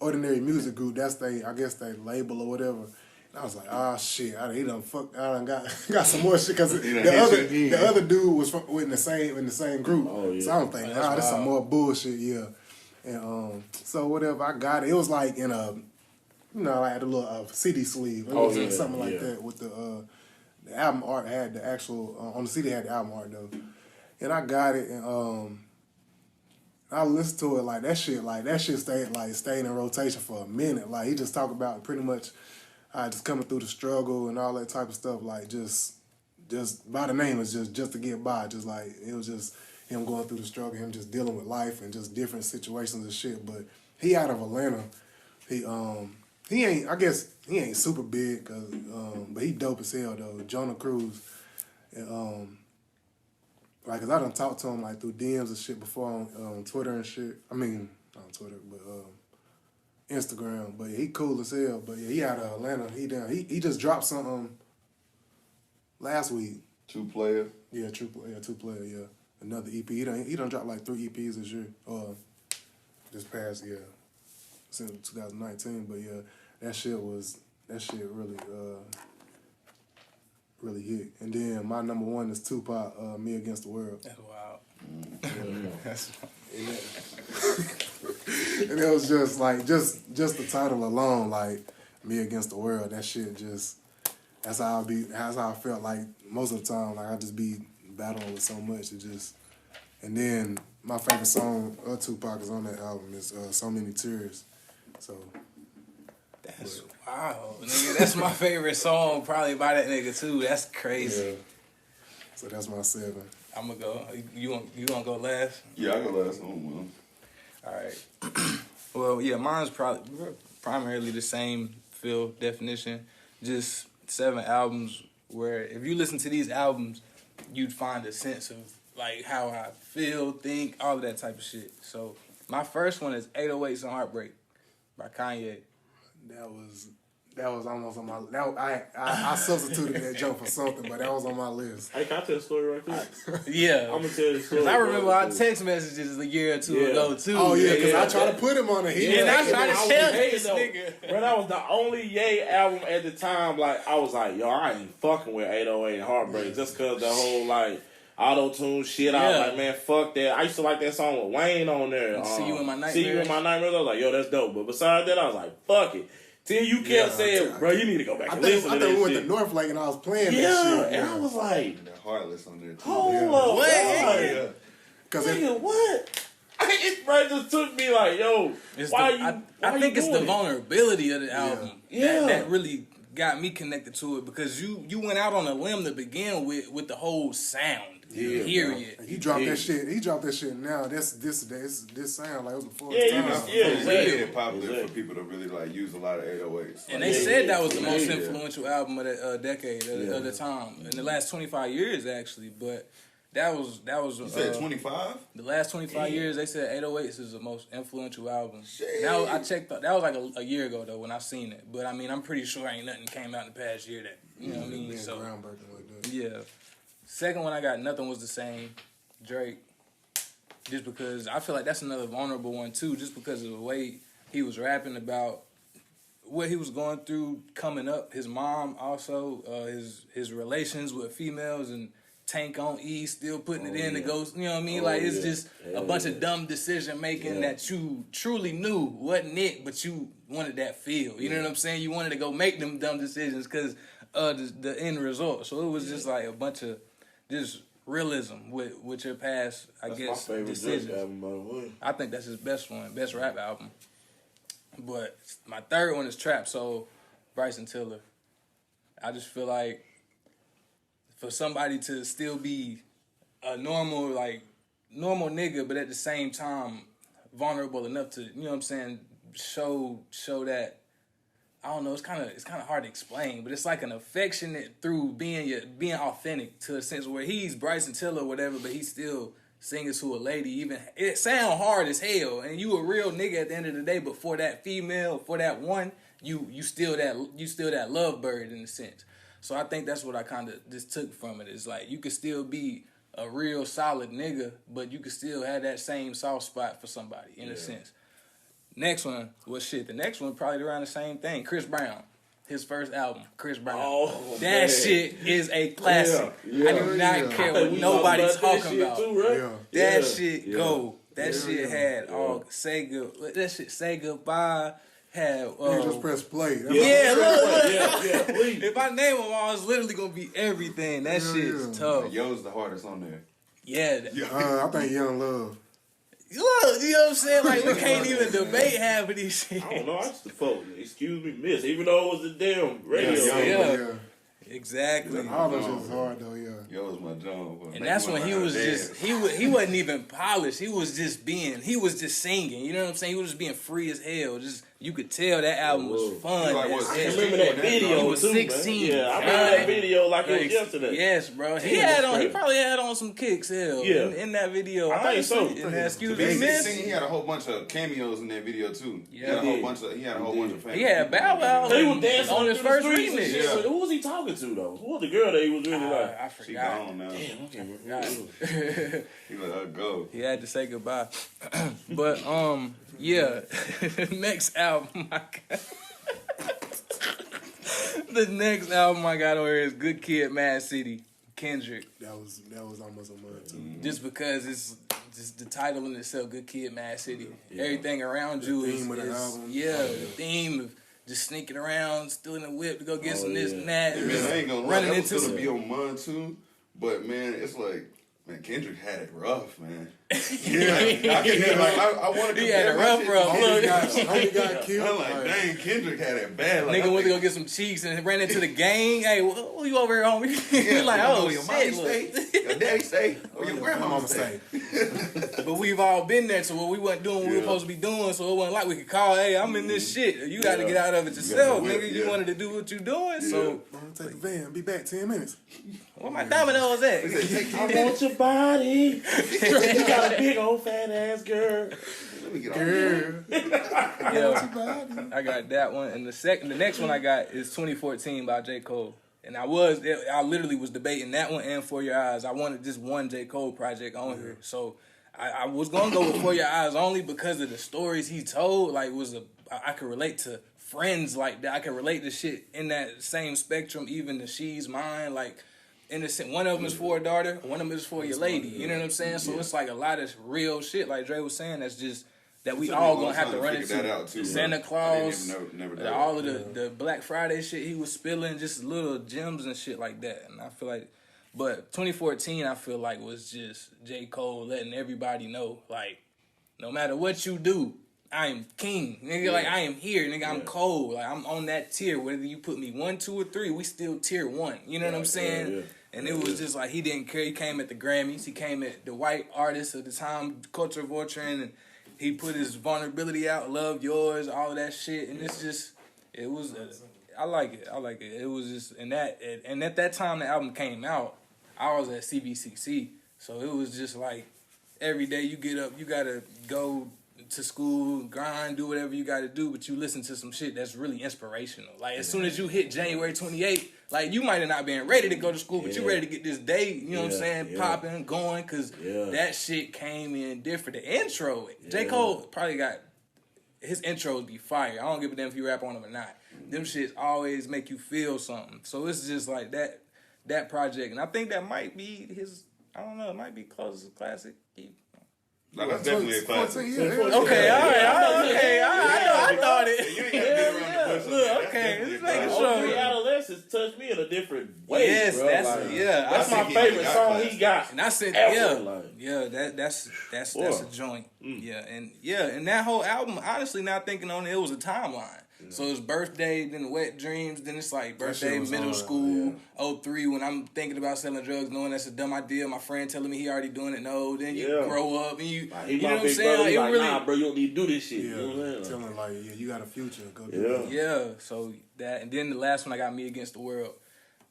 Ordinary Music Group. That's I guess they label or whatever. And I was like, oh shit, I done got some more shit because the other dude was in the same group. Oh, yeah. So I'm thinking, this is some more bullshit, yeah. And so whatever, I got it. It was like in a, I had a little CD sleeve. It was something like that with the album art had the actual on the CD had the album art though. And I got it, and I listened to it like that shit stayed in rotation for a minute. Like he just talked about pretty much just coming through the struggle and all that type of stuff. Like just by the name is just to get by. Just like it was just him going through the struggle, him just dealing with life and just different situations and shit. But he out of Atlanta. He ain't super big, but he dope as hell though. Jonah Cruz, and like, cause I done talked to him like through DMs and shit before on Twitter and shit. I mean, not on Twitter, but Instagram. But yeah, he cool as hell. But yeah, he out of Atlanta. He just dropped something last week. 2 player. Yeah, 2 player. Yeah, another EP. He done dropped like 3 EPs this year. This past year, since 2019. But yeah, that shit really really hit. And then my number 1 is Tupac, Me Against the World. That's wild. And it was just like just the title alone, like Me Against the World. That shit just that's how I felt like most of the time. Like I just be battling with so much. And then my favorite song of Tupac is on that album is So Many Tears. So that's wow, nigga. That's my favorite song, probably by that nigga too. That's crazy. Yeah. So that's my 7. I'm gonna go. You gonna go last? Yeah, I go last on one. All right. Well, yeah, mine's primarily the same feel definition. Just 7 albums where if you listen to these albums, you'd find a sense of like how I feel, think, all of that type of shit. So my first one is 808s and Heartbreak by Kanye. That was almost on my. I substituted that joke for something, but that was on my list. Hey, can I tell a story right quick? Yeah, I'm gonna tell you a story. Because I remember our text messages a year or 2 ago too. Oh yeah, because I tried to put him on it. I tried to tell this nigga. Bro, that was the only Ye album at the time. Like I was like, yo, I ain't fucking with 808 and Heartbreak just because the whole like auto-tune shit. I was like, man, fuck that. I used to like that song with Wayne on there. See You in My Nightmares. See You in My Nightmares. I was like, yo, that's dope. But besides that, I was like, fuck it. Till you kept saying, bro, you need to go back and listen to that shit. I think we went to North Lake and I was playing that shit. And I was like, the Heartless on there too. Hold up, what? Nigga, what? It just took me like, yo, I think it's the vulnerability of the album. Yeah. That really got me connected to it because you went out on a limb to begin with the whole sound. Yeah, period. He dropped that shit. He dropped that shit now. This sound like it was before Yeah, his you time. can- yeah, He made exactly. it popular for people to really like use a lot of 808s. And Like, they said that was the most Yeah. influential album of the decade of the time in the last 25 years actually. But that was you said 25? the last 25 years. They said 808s is the most influential album. Shit. Now I checked. That was like a year ago though when I seen it. But I mean I'm pretty sure ain't nothing came out in the past year that you know what I mean. Being So groundbreaking like that. yeah. Second one I got Nothing Was the Same, Drake. Just because I feel like that's another vulnerable one too, just because of the way he was rapping about what he was going through coming up. His mom also, his relations with females and Tank on E still putting it in to go, you know what I mean? Like it's just a bunch of dumb decision making that you truly knew wasn't it, but you wanted that feel. You know what I'm saying? You wanted to go make them dumb decisions because the end result. So it was just like a bunch of just realism with your past, That's guess, my favorite decisions. Drake album, by the way. I think that's his best one, best rap album. But my third one is Trap Soul, Bryson Tiller. I just feel like for somebody to still be a normal nigga, but at the same time vulnerable enough to, you know what I'm saying, show that. I don't know. It's kind of hard to explain, but it's like an affectionate through being authentic to a sense where he's Bryson Tiller or whatever, but he's still singing to a lady. Even it sound hard as hell, and you a real nigga at the end of the day. But for that female, for that one, you still that lovebird in a sense. So I think that's what I kind of just took from it. It's like you could still be a real solid nigga, but you could still have that same soft spot for somebody in a sense. Next one was shit. The next one probably around the same thing. Chris Brown. His first album, Chris Brown. Oh, that man. shit is a classic. Yeah, I do not care what We nobody's talked that talking shit about. Too, right? Yeah. That shit go. That shit had all say good. That shit say goodbye. Had You just press play. That's yeah, look. Yeah, please. If I name them all, it's literally gonna be everything. That Yeah, shit's yeah. tough. Yo's the hardest on there. Yeah. I think Young Love. Look, you know what I'm saying? Like we can't even debate half of these shit. I don't know. I used to fuck with it. Excuse me, miss. Even though it was a damn radio. Yeah. Exactly. All those shit was hard though, yeah. Yo was my John. And that's when he was just he wasn't even polished. He was just singing. You know what I'm saying? He was just being free as hell. Just you could tell that album was fun. Like, as what, hell. I remember that video He was too, 16. Man. Yeah, I remember that video like it was yesterday. Yes, bro. He Jesus had on. He Christ. probably had on some kicks. Hell, Yeah. in that video. I think so. Honestly, in that Excuse Me, He Miss. had a whole bunch of cameos in that video too. Yeah. He had a whole bunch of famous He had people Bow in that Wow. video. He was dancing on his through the first streets and remix. shit. Yeah. So who was he talking to though? Who was the girl that he was really like? I She forgot. gone now. Damn, I can't remember. who it was. He let go. He had to say goodbye. But yeah. Next album I got. The next album I got on here is Good Kid, Mad City, Kendrick. That was almost a month too. Just because it's just the title in itself, Good Kid, Mad City. Everything around you is, theme of the album. the theme of just sneaking around, stealing the whip to go get some this and that. Man, I ain't gonna lie. Running That was into gonna be on mine too. But man, it's like, man, Kendrick had it rough, man. I wanted to He had a rough. Homie got killed. I'm like, dang, Kendrick had it bad. Like, Nigga went to go get some cheeks and ran into the gang. Hey, who you over here, homie? He like, oh, your mommy shit, stay, look. your daddy stay, or your grandmama Mama stay. say. But we've all been there, so what we wasn't doing what we were supposed to be doing, so it wasn't like we could call, hey, I'm in this shit. You got to get out of it yourself, whip, nigga. You wanted to do what you doing, so I'm gonna take the van. Be back 10 minutes. where my dominoes at? I want your body. You got a big old fat ass girl. Let me get on Yeah, I got that one, and the next one I got is 2014 by J. Cole. And I literally was debating that one and For Your Eyes. I wanted just one J. Cole project on here, so I was gonna go with For Your Eyes only because of the stories he told. Like, I could relate to friends like that. I could relate to shit in that same spectrum, even the She's Mine. Like, in the sense, one of them is for a daughter, one of them is for your lady. You know what I'm saying? So it's like a lot of real shit, like Dre was saying. That's just that we all gonna have to run into. that out too, Santa bro. Claus, I didn't even never know all that. of the Black Friday shit he was spilling, just little gems and shit like that. And I feel like, but 2014, I feel like was just J. Cole letting everybody know, like, no matter what you do, I'm king, nigga. Like I am here, nigga. I'm cold. Like I'm on that tier. Whether you put me 1, 2, or 3, we still tier 1. You know what I'm saying? Yeah. And it was just like he didn't care. He came at the Grammys. He came at the white artists of the time, culture vulturing, and he put his vulnerability out. Love yours, all of that shit. And it's just, it was. I like it. I like it. It was just, and at that time the album came out, I was at CVCC, so it was just like every day you get up, you gotta go to school, grind, do whatever you gotta do, but you listen to some shit that's really inspirational. Like as soon as you hit January 28th, like you might have not been ready to go to school, but you ready to get this day, you know what I'm saying, popping, going, cause that shit came in different. The intro, J. Cole probably got his intros be fire. I don't give a damn if you rap on them or not. Them shits always make you feel something. So it's just like that project, and I think that might be his. I don't know. It might be closest classic. No, that's definitely a classic. Okay, all right, okay, I thought it. You ain't got to get around the bush. Look, okay, just making sure. Adolescence touched me in a different way. Yes, bro. that's like, yeah. That's my favorite song he got. And I said, ever. That's a joint. Yeah, and that whole album, honestly, now thinking on it, it was a timeline. So it's birthday, then Wet Dreams, then it's like birthday, middle school, 03, when I'm thinking about selling drugs, knowing that's a dumb idea. My friend telling me he already doing it. No, then you grow up and you know what I'm saying? Like, nah, bro, you don't need to do this shit. Yeah, you know what I'm saying? telling like, you got a future. Go do it. Yeah, so that, and then the last one I got Me Against the World,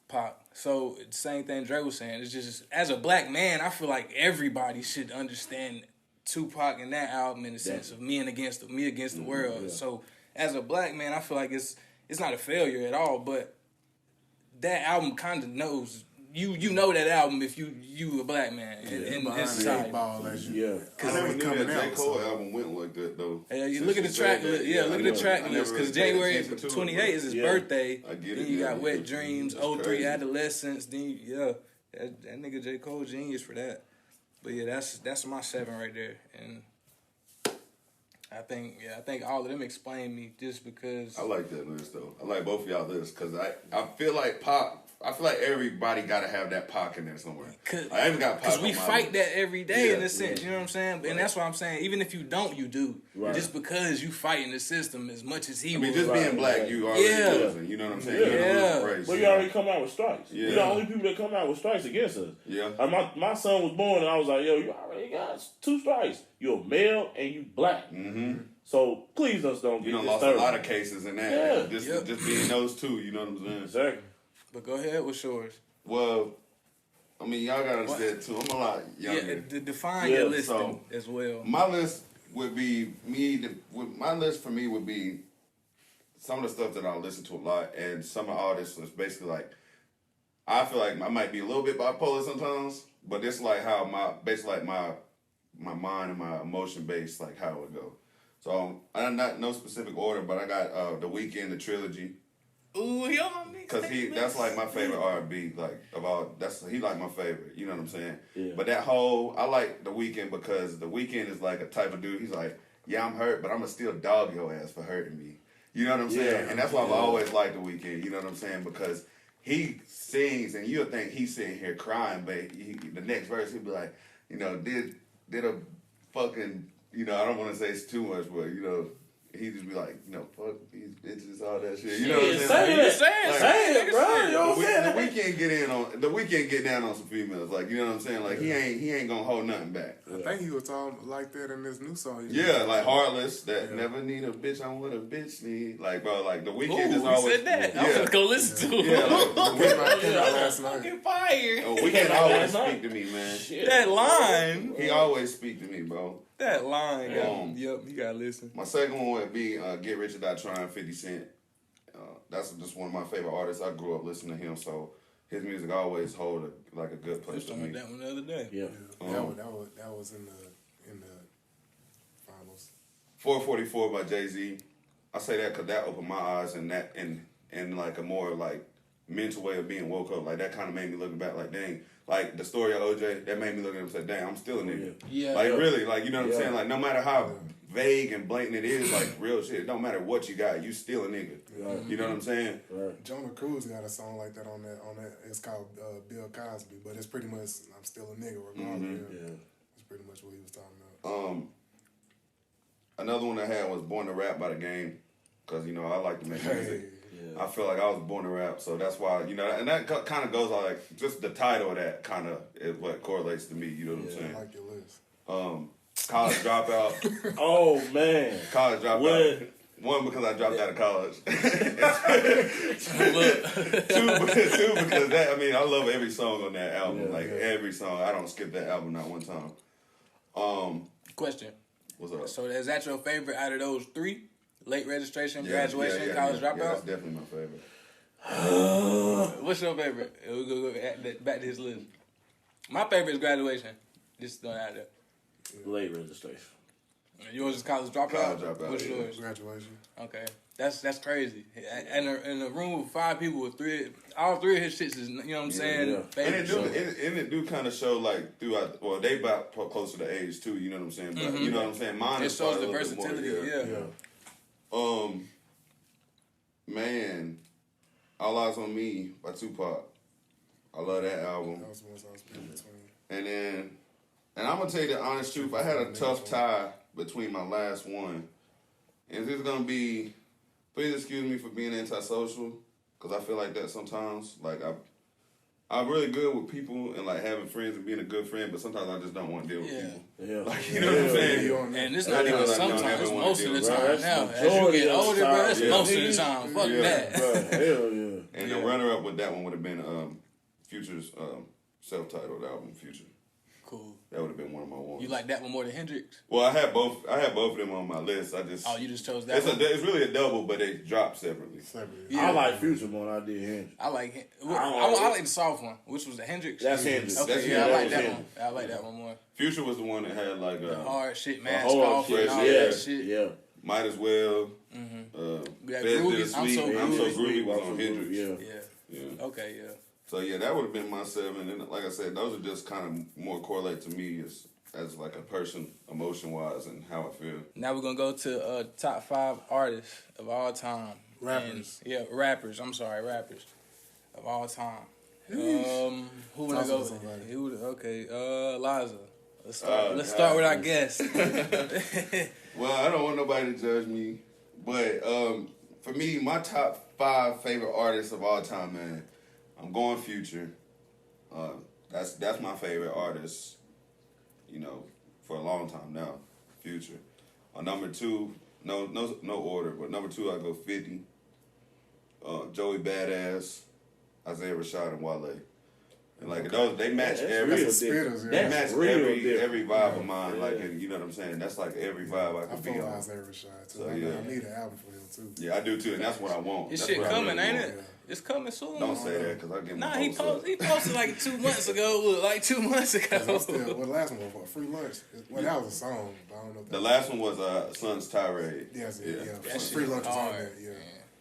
Pop. So same thing Dre was saying. It's just, as a black man, I feel like everybody should understand Tupac in that album in the sense of Me Against the World. Yeah. So as a black man, I feel like it's not a failure at all, but that album kind of knows you know that album if you a black man in society. I never knew that J. Cole album went like that though. You look at the track list. Look at the track list because January 28th is his birthday. I get it. Then you got Wet Dreams, 03 Adolescence. Then that nigga J. Cole genius for that. But yeah, that's my 7 right there, and I think all of them explain me just because. I like that list though. I like both of y'all lists because I feel like Pop. I feel like everybody got to have that Pac in there somewhere. I even got Pac. Because we fight that every day in a sense. You know what I'm saying? And that's why I'm saying, even if you don't, you do. Right. Just because you fight in the system as much as he was. Just being black, you already losing. You know what I'm saying? But you already come out with strikes. Yeah. You're the only people that come out with strikes against us. Yeah. Like my son was born and I was like, yo, you already got 2 strikes. You're male and you black. Mm-hmm. So please don't get you lost a lot of cases in that. Yeah. Just being those 2, you know what I'm saying? Exactly. But go ahead, what's yours? Well, I mean, y'all gotta understand too. I'm a lot younger. Yeah, define your list as well. My list would be my list for me would be some of the stuff that I listen to a lot, and some of the artists is basically like, I feel like I might be a little bit bipolar sometimes, but it's like how my mind and my emotion based, like how it would go. So I'm not no specific order, but I got The Weeknd, the trilogy. Ooh, he on my mixtape. That's like my favorite R&B, like he like my favorite. You know what I'm saying? Yeah. But I like The Weeknd because The Weeknd is like a type of dude. He's like, yeah, I'm hurt, but I'm gonna still dog your ass for hurting me. You know what I'm saying? And that's why I've always liked The Weeknd. You know what I'm saying? Because he sings, and you'll think he's sitting here crying, but the next verse he'll be like, did a fucking, I don't want to say it's too much, but he just be like, fuck these bitches, all that shit. You know what I'm saying? Say it, bro. The Weeknd get down on some females, like, you know what I'm saying? Like he ain't gonna hold nothing back. I think he was talking like that in this new song. Like Heartless, that never need a bitch, I'm what a bitch need. Like, bro, like The Weeknd is always. Said that. I'm gonna go listen to him. Yeah, like, The Weeknd last night. Fucking fire. Weeknd always speak to me, man. That line. He always speak to me, bro. That line, you gotta listen. My second one would be Get Rich or Die Trying, 50 Cent. That's just one of my favorite artists. I grew up listening to him, so his music always hold a good place for me. That one the other day. Yeah, that was in the finals. 444 by Jay-Z. I say that because that opened my eyes and like a more like mental way of being woke up. Like that kind of made me look back like, dang. Like the story of OJ, that made me look at him and say, "Damn, I'm still a nigga." Yeah. Like really, like you know what I'm saying? Like no matter how vague and blatant it is, like real shit. It don't matter what you got, you still a nigga. Right. You know what I'm saying? Right. Jonah Cruz got a song like that on that. It's called Bill Cosby, but it's pretty much I'm still a nigga regardless. Mm-hmm. Yeah. It's pretty much what he was talking about. another one I had was Born to Rap by The Game, because you know I like to make music. Yeah. I feel like I was born to rap, so that's why, you know, and that kind of goes on, like, just the title of that kind of is what correlates to me, you know what I'm saying? I like your list. College Dropout. Oh, man. College Dropout. One, because I dropped out of college. Two, because that, I mean, I love every song on that album. Every song. I don't skip that album not one time. Question. What's up? So is that your favorite out of those three? Late registration, graduation, college dropout? Yeah, that's definitely my favorite. What's your favorite? We'll go back to his list. My favorite is graduation. Just throwing it out there. Late registration. Yours is college dropout? College Dropout, What's yeah. yours? Graduation. Okay. That's crazy. And in a room with 5 people with all three of his shits is, you know what I'm saying? Yeah. Favorite. And it do kind of show, like, throughout, well, they about closer to age, too, you know what I'm saying? But, you know what I'm saying? Mine It is shows probably the a little bit more, versatility, yeah. Man, All Eyes on Me by Tupac. I love that album. That was the ones I was picking between. And then, and I'm gonna tell you the honest truth, I had a tough tie between my last one. And this is gonna be, please excuse me for being antisocial, because I feel like that sometimes. Like, I'm really good with people and like having friends and being a good friend, but sometimes I just don't want to deal with people. Yeah. Like, you know what I'm saying? And it's not even sometimes, it's most of the time That's now. the As you majority get of the older, time. bro, that's Yeah. most of the time. Fuck that. Bro, hell yeah. And the runner-up with that one would have been Future's self-titled album, Future. Cool. That would have been one of my ones. You like that one more than Hendrix? Well, I had both of them on my list. I just You just chose that one? it's really a double, but they dropped separately. Yeah. I like Future more than I did Hendrix. I like I like the soft one, which was the Hendrix. That's Hendrix. Okay, That's yeah, I like that Hendrix. one. I like that one more. Future was the one that had like Hard shit, mask whole off, shit, and all yeah. that shit. Yeah. Might As Well. That Feds Did Groovy, It I'm Sweet. So I'm So Groovy. Groovy was I'm on So Hendrix. Groovy, Yeah. Yeah. Okay, yeah. So yeah, that would have been my 7. And like I said, those are just kind of more correlate to me as like a person, emotion wise, and how I feel. Now we're gonna go to top 5 artists of all time. Rappers. And, rappers. I'm sorry, rappers of all time. Who would I Talk go? to somebody. Okay, Lizah. Let's God. start with our guest. Well, I don't want nobody to judge me, but for me, my top 5 favorite artists of all time, man, I'm going Future. That's my favorite artist, you know, for a long time now. Future. On number 2, no order, but number 2 I go 50. Joey Badass, Isaiah Rashad, and Wale. And like those, they match That's every. real Spitters, different. yeah. They match That's real every different. vibe of mine. Yeah. Like, you know what I'm saying? That's like every vibe I I could be feel on. Isaiah Rashad too. So, I yeah. need an album for him too. Yeah, I do too, and that's what I want. This That's shit what I coming, really ain't want. it? It's coming soon. Don't say that, because I get my Nah, he hopes up. posted like 2 months ago. Like 2 months ago. I'm still, well, the last one was for Free Lunch. Well, that was a song, but I don't know if The last one was Sun's Tirade. Yes, Yeah. yeah. That Free shit Lunch was on hard. there, yeah.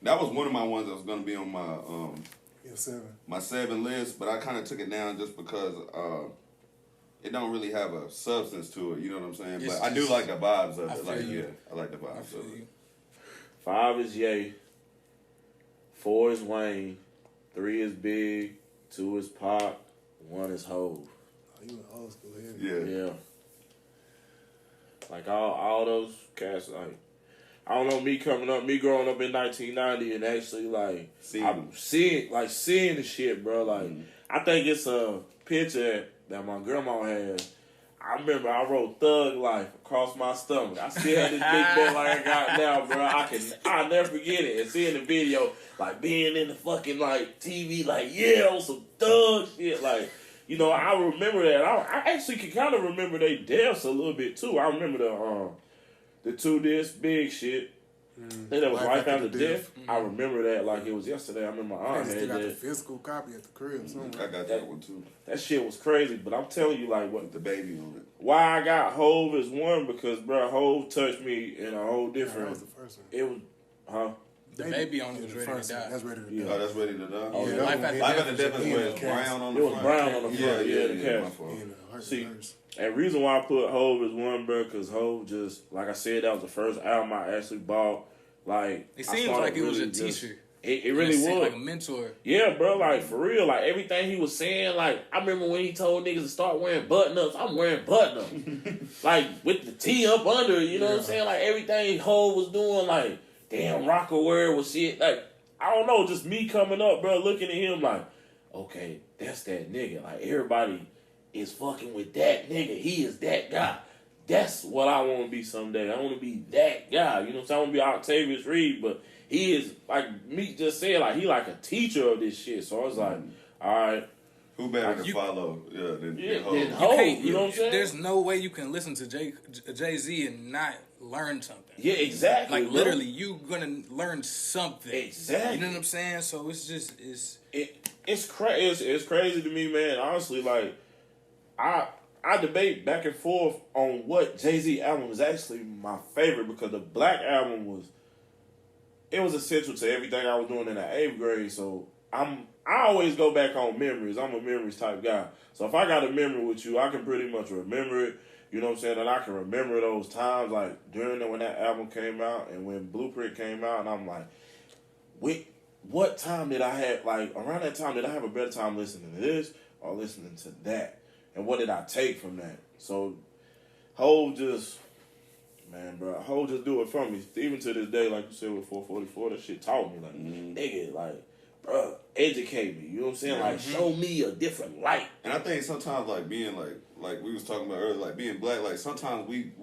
That was one of my ones that was going to be on Yeah, 7. my 7 list, but I kind of took it down just because it don't really have a substance to it. You know what I'm saying? It's But I do just- like the vibes of I it. feel Like, you. yeah, I like the I vibes feel of you. it. 5 is Ye. 4 is Wayne. 3 is Big. 2 is Pac. 1 is Hove. Oh, you an old school head. Yeah. Yeah. Like all those cats, like I don't know, me growing up in 1990 and actually like seeing the shit, bro. Like I think it's a picture that my grandma had. I remember I wrote Thug Life across my stomach. I still had this big belt like I got now, bro. I'll never forget it. And seeing the video, like being in the fucking like TV, like on some thug shit, like. You know, I remember that. I actually can kind of remember they deaths a little bit too. I remember the 2 disc Big shit. I think that was Life After Death. I remember that like it was yesterday. I remember my I aunt still had got the that. physical copy at the crib somewhere. I got that one too. That shit was crazy. But I'm telling you, like, With the baby on it. why I got Hove is one because, bro, Hove touched me in a whole That different. was the first one. It was, huh? The baby on it was the ready to first one. die. That's ready to Yeah. die. Oh, that's ready to die? Oh, Yeah, yeah. Life that After one Life Death After Death was is where in it's the brown on the It was front. brown on the front, yeah, the my cast. fault. See, Hearse. And reason why I put Hove as one, bro, because Hove just, like I said, that was the first album I actually bought. Like, It I seems started like it was really a just- teacher. It really was like a mentor. Yeah, bro, like for real, like everything he was saying, like I remember when he told niggas to start wearing button ups. I'm wearing button ups, like with the T up under. You know what I'm saying? Like everything Hov was doing, like damn rocker word was shit. Like I don't know, just me coming up, bro, looking at him like, okay, that's that nigga. Like everybody is fucking with that nigga. He is that guy. That's what I want to be someday. I want to be that guy. You know what I'm saying? I want to be Octavius Reed, but he is, like Meek just said, like he like a teacher of this shit. So I was like, all right. Who better to follow than Hov? You know what I'm saying? There's no way you can listen to Jay-Z and not learn something. Yeah, exactly. Like literally, you gonna learn something. Exactly. You know what I'm saying? So it's just it's crazy. It's crazy to me, man. Honestly, like I debate back and forth on what Jay-Z album is actually my favorite because the Black album was essential to everything I was doing in the 8th grade. So I always go back on memories. I'm a memories type guy. So if I got a memory with you, I can pretty much remember it. You know what I'm saying? And I can remember those times, like during when that album came out and when Blueprint came out, and I'm like, wait, what time did I have? Like around that time, did I have a better time listening to this or listening to that? And what did I take from that? So Hov just do it for me. Even to this day, like you said with 444, that shit taught me. Like, nigga, like, bro, educate me. You know what I'm saying? Like, show me a different light. And I think sometimes, like, being, like we was talking about earlier, like, being black, like, sometimes we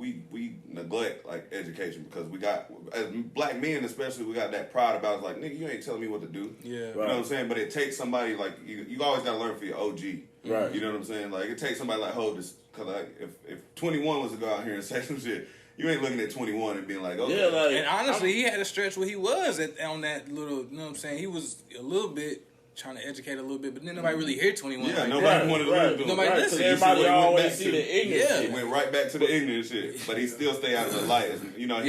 neglect, like, education because we got, as black men especially, we got that pride about, like, nigga, you ain't telling me what to do. Yeah. You know what I'm saying? But it takes somebody, like, you always got to learn from your OG. Right. You know what I'm saying? Like, it takes somebody like Hov, because, like, if 21 was to go out here and say some shit, you ain't looking at 21 and being like, okay. Yeah, like, and honestly, he had a stretch where he was on that little, you know what I'm saying? He was a little bit trying to educate a little bit, but then nobody really hear 21. Yeah, like nobody wanted to listen to him. Nobody listened. Everybody always see the ignorant shit. He went right back to the ignorant shit, but he still stay out of the light. You know,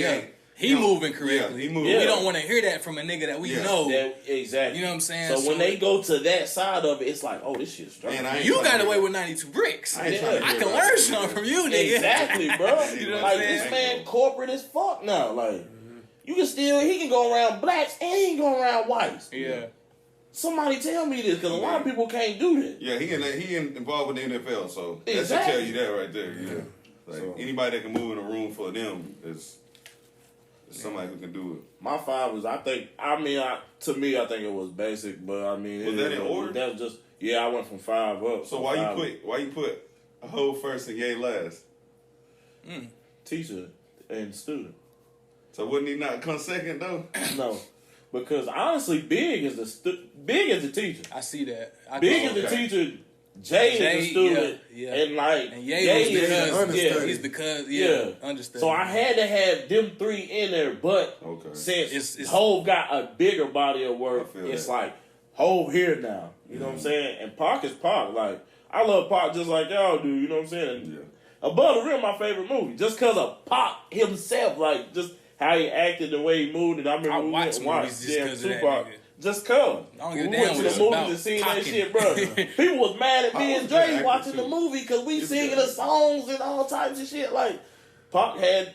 he moving correctly. Yeah, he moving. We don't want to hear that from a nigga that we know. Exactly. You know what I'm saying? So when they go to that side of it, it's like, oh, this shit's straight. You got away with 92 bricks. I can learn something from you, nigga. Exactly, bro. You know what like I'm saying? this man corporate as fuck now. Like you can he can go around blacks and he can go around whites. Yeah. Somebody tell me this because a lot of people can't do this. Yeah, he involved with the NFL, so that should tell you that right there. Yeah. Like anybody that can move in a room for them is somebody who can do it. My 5 was, to me, I think it was basic, but I mean, was that in order? That was just, I went from 5 up. So why you put a Hov first and Ye last? Teacher and student. So wouldn't he not come second though? No, because honestly, Big is the teacher. I see that. Big is the teacher. Jay is the student, and Ye is he's the cousin, understood. So I had to have them 3 in there, but since Hov got a bigger body of work, it's like Hov here now. You know what I'm saying? And Pac is Pac. Like I love Pac just like y'all do. You know what I'm saying? Yeah. Above the Rim, my favorite movie, just because of Pac himself, like just how he acted, the way he moved, and I remember we went and watched Tupac. Just cause. We went to the movie to see that shit, bro. People was mad at me and Dre watching the movie because we singing the songs and all types of shit. Like, Pac had,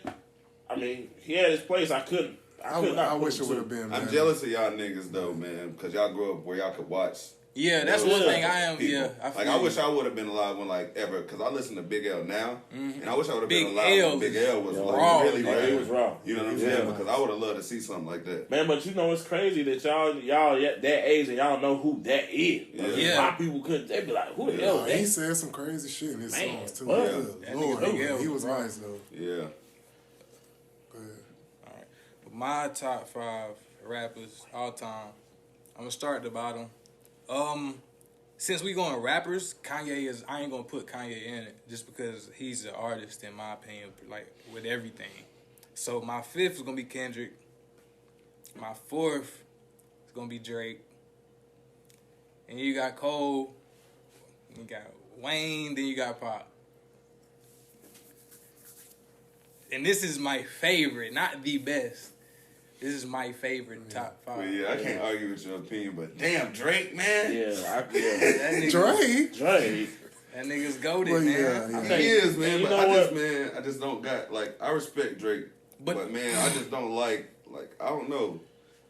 he had his place. I wish it would have been. I'm jealous of y'all niggas though, man, because y'all grew up where y'all could watch. Yeah, that's one thing I am. People. I wish I would have been alive when ever, because I listen to Big L now, and I wish I would have been alive when Big L was raw, really raw. He was raw. You know what I'm saying? Because I would have loved to see something like that. Man, but you know it's crazy that y'all that age and y'all know who that is. A lot of people couldn't. They'd be like, who the hell is that? He said some crazy shit in his songs too. Lord, he was nice though. Yeah. All right, my top 5 rappers all time. I'm gonna start at the bottom. Since we going rappers, Kanye is. I ain't gonna put Kanye in it just because he's an artist in my opinion, like with everything. So my 5th is gonna be Kendrick. My 4th is gonna be Drake. And you got Cole. You got Wayne. Then you got Pop. And this is my favorite, not the best. This is my favorite top 5. Well, yeah, I can't argue with your opinion, but damn, Drake, man. Yeah, Drake. That nigga's goated, man. He is, man. But I just don't got, I respect Drake. But man, I just don't I don't know.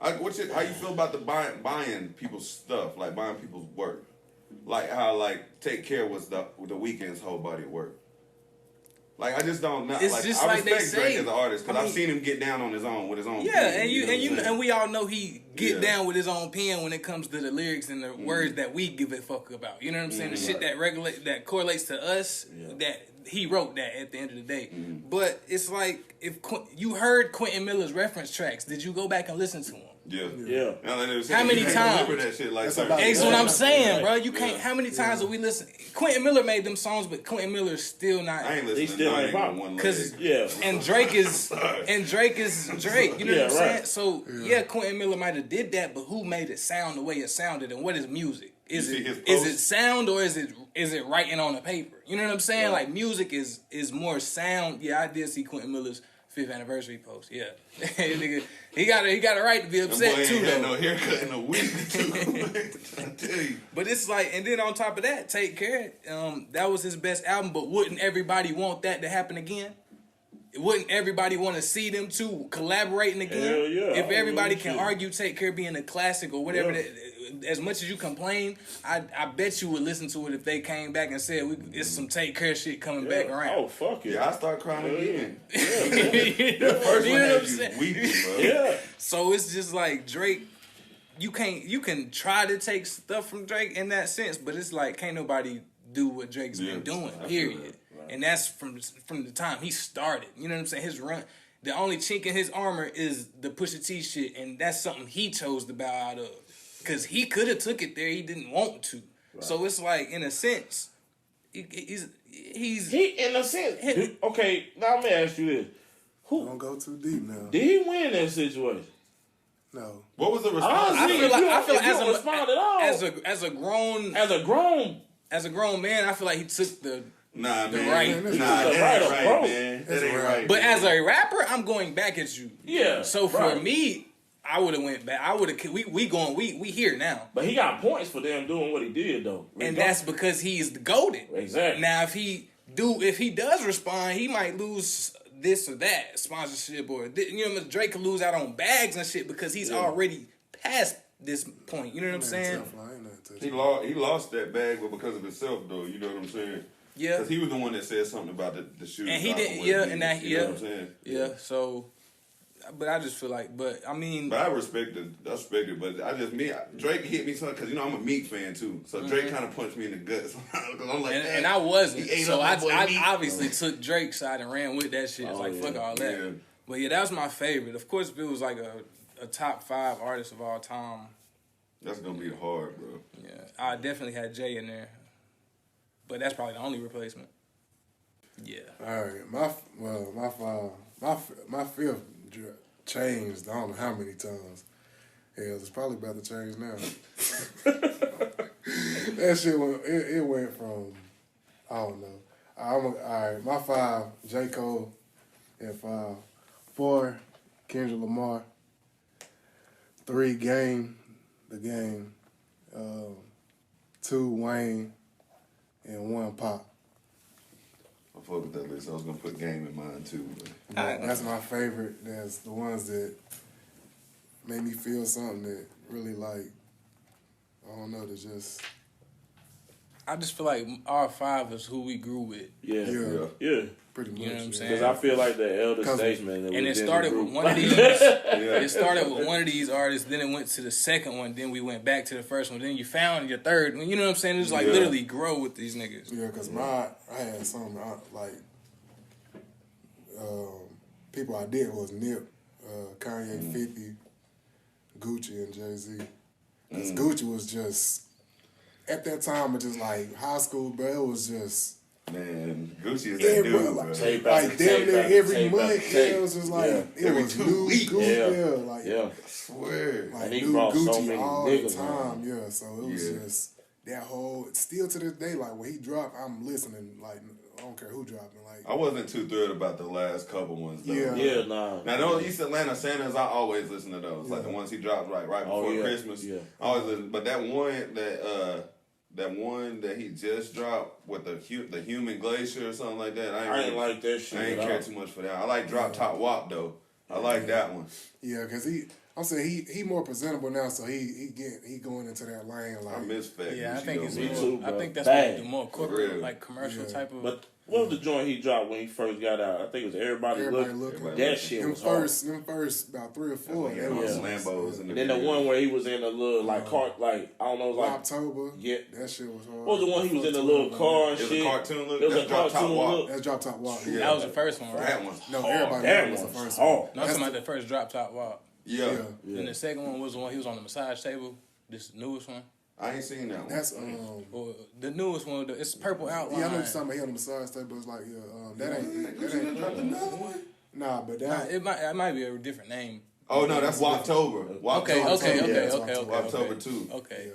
How you feel about the buying people's stuff, like buying people's work, like how like Take Care was the Weeknd's whole body of work. Like I just don't know. It's like just I like respect they say. Drake as an artist because I've seen him get down on his own with his own. Yeah, pen, and we all know he get down with his own pen when it comes to the lyrics and the words that we give a fuck about. You know what I'm saying? The shit that correlates to us, that he wrote that at the end of the day. But it's like if you heard Quentin Miller's reference tracks, did you go back and listen to them? Yeah. How many times? That shit like That's what I'm saying, bro. You can't. How many times have we listened? Quentin Miller made them songs, but Quentin Miller's still not. I ain't listening. He still ain't pop. Because and Drake is Drake. You know what I'm saying? So Quentin Miller might have did that, but who made it sound the way it sounded? And what is music? Is it sound or is it writing on a paper? You know what I'm saying? Yeah. Like music is more sound. Yeah, I did see Quentin Miller's 5th anniversary post. Yeah, nigga, he got a right to be upset too. Though no haircut in a week too. I tell you. But it's like, and then on top of that, Take Care. That was his best album. But wouldn't everybody want that to happen again? Wouldn't everybody want to see them two collaborating again? Hell yeah. If everybody can argue Take Care being a classic or whatever, as much as you complain, I bet you would listen to it if they came back and said it's some Take Care shit coming back around. Oh fuck it. Yeah, I start crying again. The First You one know had what I'm you saying? weeping, bro. Yeah. So it's just like Drake. You can try to take stuff from Drake in that sense, but it's like can't nobody do what Drake's been doing. Period. And that's from the time he started. You know what I'm saying? His run, the only chink in his armor is the Pusha T shit, and that's something he chose to bow out of. Because he could have took it there, he didn't want to. Right. So it's like, in a sense, he's in a sense. Okay, now let me ask you this: Don't go too deep now. Did he win that situation? No. What was the response? I feel like as a grown man, I feel like he took the Nah, man. right. That ain't right. But as a rapper, I'm going back at you. Yeah. So for me, I would have went back. I would have. We here now. But he got points for them doing what he did though. And that's because he's the goated. Exactly. Now if he does respond, he might lose this or that sponsorship or Drake could lose out on bags and shit because he's already past this point. You know what I'm saying? He lost that bag, but because of himself though. You know what I'm saying? Yeah. Because he was the one that said something about the shooting. And he did. You know what I'm saying? Yeah. So. But I just feel like, but I respect it, but Drake hit me something because I'm a Meek fan too, so Drake kind of punched me in the guts. I'm like, and I wasn't, so I obviously took Drake's side and ran with that shit. Fuck all that. Yeah. But yeah, that was my favorite. Of course, if it was like a top 5 artist of all time, that's gonna be hard, bro. Yeah, I definitely had Jay in there, but that's probably the only replacement. Yeah. All right, my fifth changed. I don't know how many times. Hell, it's probably about to change now. That shit went from I don't know. All right, my 5, J. Cole at 5, 4, Kendrick Lamar, 3, Game, The Game, 2, Wayne, and 1, Pop. I fuck with that list. I was gonna put Game in mine too. That's my favorite. That's the ones that made me feel something that really I don't know, I just feel like our 5 is who we grew with. Yeah. Pretty much. You know what I'm saying? Because I feel like the elder statesman. And it started with one of these. It started with one of these artists, then it went to the second one, then we went back to the first one, then you found your third. You know what I'm saying? It's like literally grow with these niggas. Yeah, because I had some people I did was Nip, Kanye, 50, Gucci, and Jay-Z. Because Gucci was just, at that time, it just like high school, bro, it was just... Man, Gucci is that dude, bro. Like damn near every month, it was just like, it was new Gucci, I swear. Like new Gucci all the time, so it was just... That whole, still to this day, like when he dropped, I'm listening, like I don't care who dropped it. Like I wasn't too thrilled about the last couple ones though. Yeah, nah. Now those East Atlanta Santas, I always listen to those. Like the ones he dropped right before Christmas. Yeah. I always listen. But that one that he just dropped with the Human Glacier or something like that, I ain't like that shit. I ain't care too much for that. I like Drop Top WAP though. I like that one. Yeah, because I'm saying he more presentable now, so he going into that lane. Like, I miss Fat. Yeah, I Gucci, think though, it's man. more. too, I bro. think that's Bang. the more corporate, Real. like commercial type of. But what was the joint he dropped when he first got out? I think it was Everybody Everybody Looking. Looking. That shit was hard. Them first about 3 or 4. Yeah, They was Lambos in And then the one where he was in a little like car, like I don't know, like October. yeah. That shit was hard. What was the one he was in a little car and It was shit? a cartoon look. It was That's a Drop Top cartoon Walk. look. That's Drop Top Walk. Yeah. That was the first one, right? That one's No, hard. Everybody That Looking was the one's first hard. one. No, I'm talking about the first Drop Top Walk. Yeah. Yeah. And the second one was the one he was on the massage table. This newest one. I ain't seen that one. That's Or the newest one. It's purple outline. yeah, I know what you're talking about. He on the massage table, but it's like that ain't dropped another one. nah, but Nah, that it might be a different name. Oh no, that's Woptober. Okay. Woptober 2. Okay.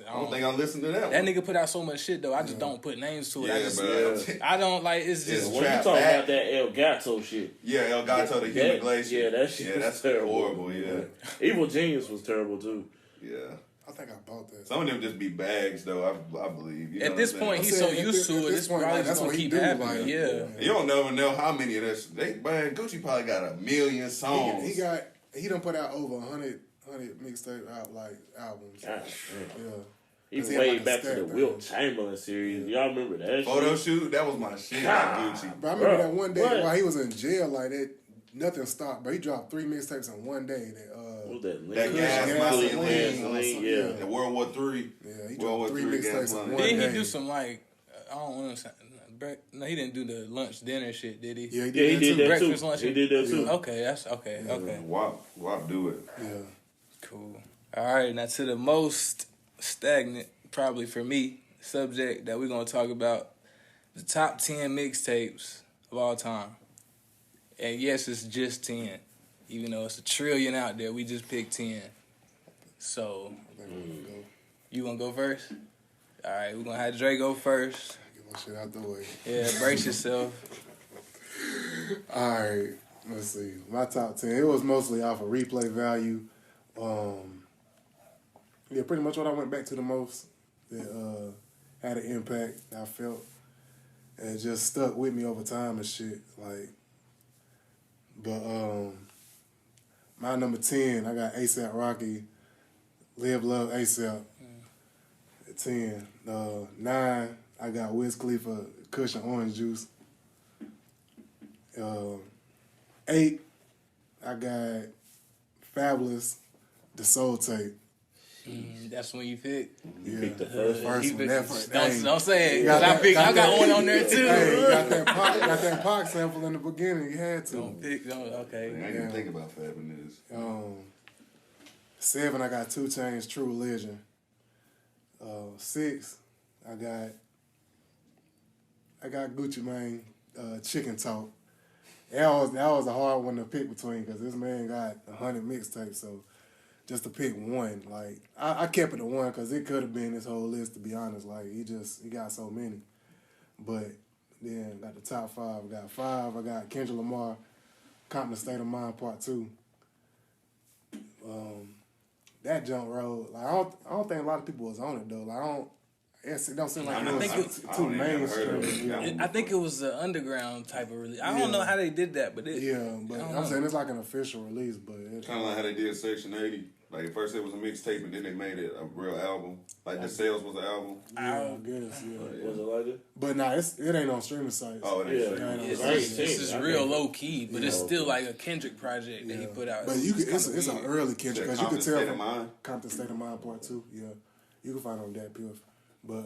I don't think I listened to that That one. nigga put out so much shit though. I just don't put names to it. Yeah, I don't like. It's just. It's When you Trap talking Back. about that El Gato shit, Yeah, El Gato, the Human Glacier. yeah, that shit was that's terrible. horrible. Yeah, Evil Genius was terrible too. yeah. I think I bought that. Some of them just be bags, though. I believe. You know At this what I'm point, saying? he's so saying, at used this- at to it. this It's point, probably like, just that's gonna what he keep do, happening. like, Yeah. You don't never know how many of this. Man, Gucci probably got 1 million songs. He done put out over 100 mixtape out like albums. God, Yeah. Even He had way like a back to stack the thing. Wilt Chamberlain series. Y'all remember that Photo shit? shoot, that was my shit. God. Gucci. But I remember Bruh, that one day what? while he was in jail, like that, nothing stopped. But he dropped 3 mixtapes in one day. What was that? That gas Gasoline, Gasoline, yeah. The World War III. Yeah, he World War dropped 3 III mixtapes gas in money. one Didn't day. he do some like I don't understand. No, he didn't do the lunch dinner shit, did he? Yeah, he Yeah, he did did that too. that too. Breakfast, lunch, He did that too. Okay, that's okay. Okay, WAP do it. Yeah. cool. All right, now to the most stagnant, probably for me, subject that we're gonna talk about: the top 10 mixtapes of all time. And yes, it's just 10, even though it's a trillion out there. We just picked 10. So I think we're gonna go. you gonna go first? All right, we're gonna have Dre go first. Get my shit out the way. Yeah, brace yourself. All right, let's see. My top 10. It was mostly off of replay value. Yeah, pretty much what I went back to the most that had an impact. I felt and it just stuck with me over time and shit. Like, but my number 10, I got ASAP Rocky, Live Love ASAP. At 10, 9, I got Wiz Khalifa, Cushion Orange Juice. 8, I got Fabulous, The Soul Tape. That's when you pick. Yeah, picked the first one. one. That first, Don't say it. Got 'Cause that- I got that- one on there too. Hey, got that Pac sample in the beginning. You had to. Don't pick. Okay. I didn't even think about fabbing this. 7, I got 2 Chainz, True Religion. 6, I got Gucci Mane, Chicken Talk. That was a hard one to pick between because this man got 100 mixtapes. So just to pick one, like I kept it at 1 because it could have been this whole list. To be honest, like he got so many. But then got the top 5. I got 5. I got Kendrick Lamar, Compton State of Mind Part 2. That jump road, like I don't think a lot of people was on it though. Like it don't seem like I it know, was think I too don't even ever heard mainstream. of it. Yeah. I think it was an underground type of release. I Yeah. don't know how they did that, but it. Yeah, but I don't I'm know. saying it's like an official release, but it, Kind of like how they did Section 80. Like at first it was a mixtape and then they made it a real album. Like The Sales was an album. yeah, I guess, yeah. Was it like that? But nah, it ain't on streaming sites. Oh, it ain't Yeah. Section. Yeah, It's, I ain't this seen is it. I real think- low key, but it's Yeah. still like a Kendrick project that he put out. But it's an kinda early Kendrick because you Compton could tell State of from Mind. Compton State of Mind Part 2. Yeah, you can find it on that Piff. But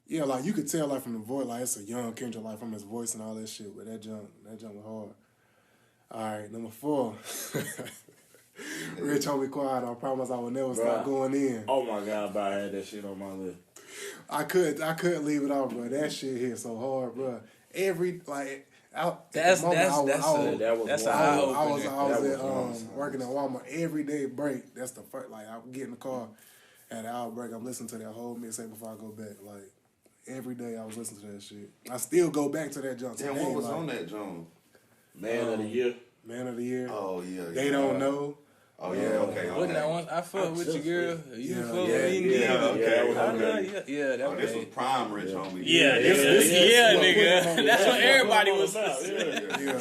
yeah, like you could tell like from the voice, like it's a young Kendrick, like from his voice and all that shit. But that jump was hard. All right, number 4. Rich Homie Quiet. I promise I will never stop Bruh. going in. Oh my god, bro, I had that shit on my list. I couldn't leave it off, bro. That shit hit so hard, bro. Every like out That's the moment a That eye was I opener. was That at, was working at Walmart every day break. That's the first. Like I would get in the car at an hour break. I'm listening to that whole mixtape before I go back. Like every day I was listening to that shit. I still go back to that junk. Damn, today, what was like, on that, John? Man of the year. Man of the Year. Oh, yeah. They don't know. Oh, yeah, okay. Wasn't that okay. one? I fuck with you, girl. You Yeah, fuck yeah, with me, yeah, nigga. okay, I know, okay. yeah, that Oh, this was was. prime Rich Homie. Yeah, this yeah, what nigga. put him on That's what everybody was. Yeah.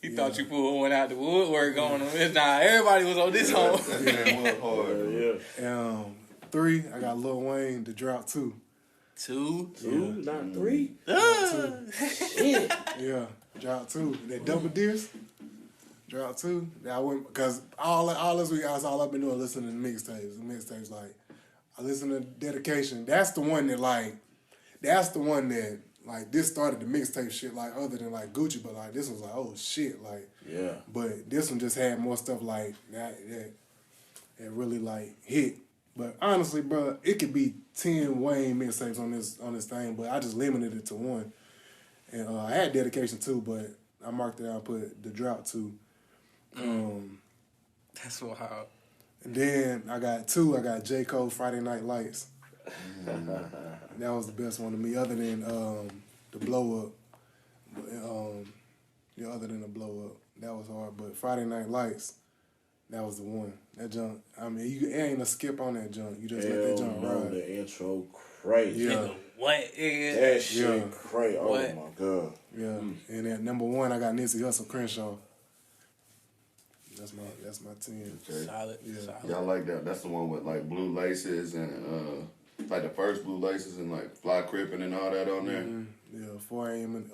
Yeah. He thought you pulled one out the woodwork on him. Nah, everybody was on this home. That was hard. Yeah. 3, I got Lil Wayne, The Drought 2. 2? Not 3. Shit. Yeah, Drought 2. That double disc. Drought 2. That I went because all this week that's all I've been doing listening to mixtapes. The mixtapes like I listen to Dedication. That's the one that this started the mixtape shit like other than like Gucci, but like this was like oh shit like Yeah. But this one just had more stuff like that really like hit. But honestly, bro, it could be 10 Wayne mixtapes on this thing, but I just limited it to 1. And I had Dedication 2, but I marked it out and put The Drought 2. That's wild. And then I got J. Cole, Friday Night Lights. That was the best one to me, other than the Blow Up. Other than the Blow Up. That was hard, but Friday Night Lights, that was the one. That junk, I mean, it ain't a skip on that junk. You just let that junk ride. The intro crazy. Yeah. What? That shit crazy. Oh What? my God. Yeah. And at number 1, I got Nipsey Hussle, Crenshaw. That's my 10. Okay. Solid. Yeah. Solid. Y'all like that? That's the one with like blue laces and like the first blue laces and like fly crippin' and all that on there. Yeah, 4 a.m. and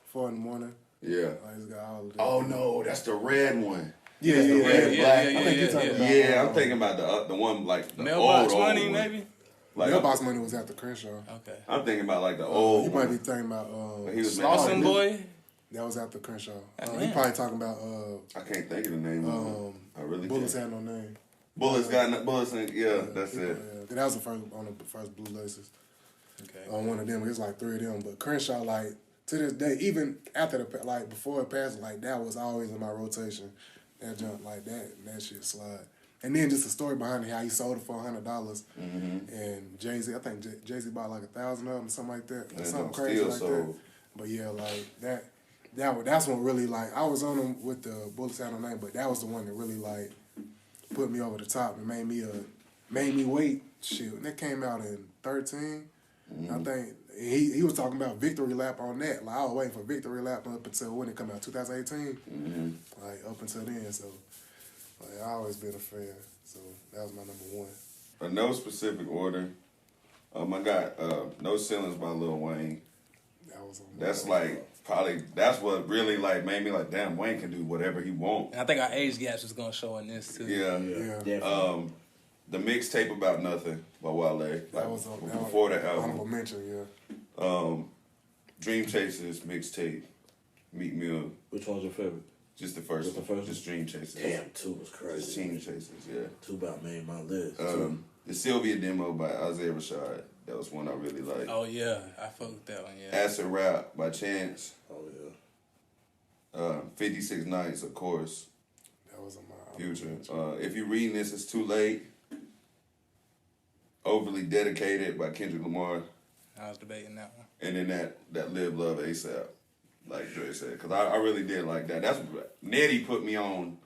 4 in the morning. Yeah. I just got all of that. Oh no, that's the red one. Yeah, That's the yeah, red and yeah, black. yeah, I think you're talking about. Yeah, I'm thinking about the one like the Mailbox old Money, one. maybe? Like Mailbox Money was after Crenshaw. Okay. I'm thinking about like the old You might be one. thinking about. He was Slauson making- Boy? That was after Crenshaw. Damn. He probably talking about. I can't think of the name of it. I really Bullets can't. had no name. Bullets got bullets and that's it. Yeah, that was the first on the first Blue Laces. Okay. On one of them, it was like 3 of them. But Crenshaw, like to this day, even after like before it passed, like that was always in my rotation. That jump like that shit slide. And then just the story behind it, how he sold it for $100, and Jay-Z, I think Jay-Z bought like 1,000 of them, something like that, or something crazy like that. But yeah, like that's what really like I was on them with the Bullets Had No Name, but that was the one that really like put me over the top and made me wait. Shit, and that came out in 13. I think he was talking about Victory Lap on that. Like I was waiting for Victory Lap up until when it come out, 2018. Like up until then, so like I always been a fan. So that was my number 1. For no specific order, I got No Ceilings by Lil Wayne. That was on That's like probably that's what really like made me like damn Wayne can do whatever he wants. And I think our age gaps is gonna show in this too. Yeah. Definitely. The mixtape About Nothing by Wale. Like that was before the honorable album. mention. Yeah. Dream Chasers mixtape. Meet Me Up. Which one's your favorite? Just the first Just the one. first Just Dream Chasers. Damn, 2 was Just crazy. Dream Chasers, yeah. 2 about made my list. The Sylvia demo by Isaiah Rashad. That was one I really liked. Oh yeah, I fuck with that one. Yeah. Acid Rap by Chance. Oh yeah. 56 Nights, of course. That was on my Future. If you're reading this, it's too late. Overly Dedicated by Kendrick Lamar. I was debating that one. And then that Live Love ASAP, like Dre said. Because I really did like that. That's Nettie put me on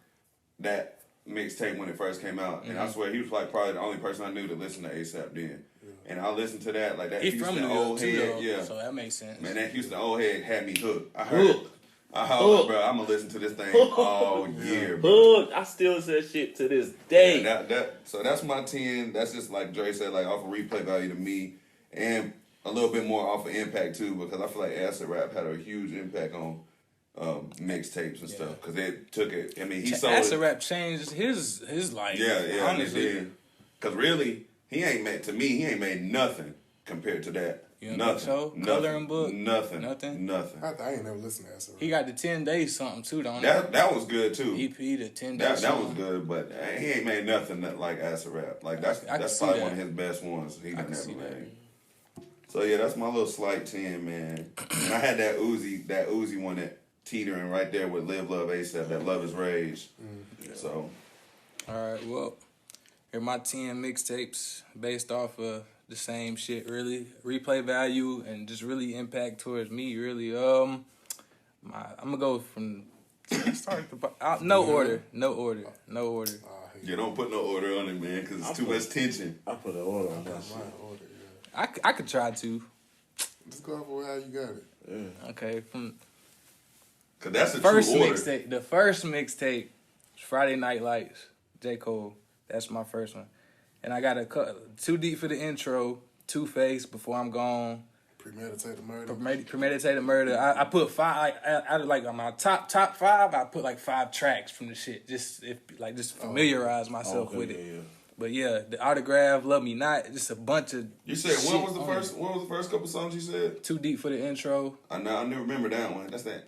that mixtape when it first came out. And I swear he was like probably the only person I knew to listen to ASAP then. And I listened to that, like that He from Houston New York old too, head. though, Yeah. so that makes sense. Man, that Houston old head had me hooked. I heard it. I hollered, bro, I'm going to listen to this thing all year, bro. Hook. I still say shit to this day. So that's my 10. That's just like Dre said, like off of replay value to me. And a little bit more off of impact too, because I feel like Acid Rap had a huge impact on mixtapes and stuff. Because it took it, I mean, he sold Acid it. Rap changed his life. Yeah, honestly. Because really, he ain't made nothing compared to that. You don't Nothing. think so? Nothing. Coloring Book? Nothing. Nothing? I ain't never listened to that. So. He got the 10 days something too, don't he? That was good too. EP, the 10 days. That was good, but he ain't made nothing like Acid Rap. Like that's I can see probably that. one of his best ones he done see ever that. made. So yeah, that's my little slight 10, man. And I had that Uzi one that teetering right there with Live Love ASAP, that Love Is Rage. So All right, well, here are my 10 mixtapes based off of the same shit, really. Replay value and just really impact towards me, really. I'm going to go from... No order. yeah, don't put no order on it, man, because it's too much tension. I put an order on that shit. Order, yeah. I could try to. Just go off of how you got it. Yeah. Okay, from Cause that's the first true order. mixtape. The first mixtape, Friday Night Lights, J. Cole. That's my first one. And I got Too Deep for the intro, Two-Face, Before I'm Gone. Premeditated Murder. Premeditated Murder. I put 5. I like on my top 5. I put like 5 tracks from the shit. Just familiarize myself with it. Yeah. But yeah, the Autograph, Love Me Not, just a bunch of. You said what was the first couple songs you said? Too Deep for the intro. I never remember that one. That's that.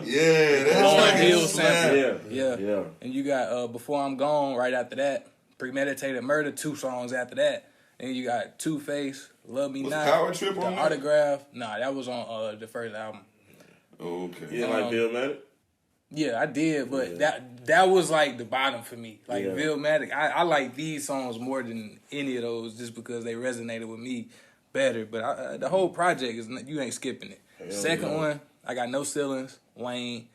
Yeah, that's Lauryn like Hill a sample. slap. Yeah. And you got Before I'm Gone right after that. Premeditated Murder, 2 songs after that. And you got Two-Face, Love Me Not. Power Trip on the that? Autograph. Nah, that was on the first album. Okay. You didn't like Billmatic? Yeah, I did, but that was like the bottom for me. Like Billmatic, I like these songs more than any of those just because they resonated with me better. But the whole project you ain't skipping it. Second one, I got No Ceilings, Wayne.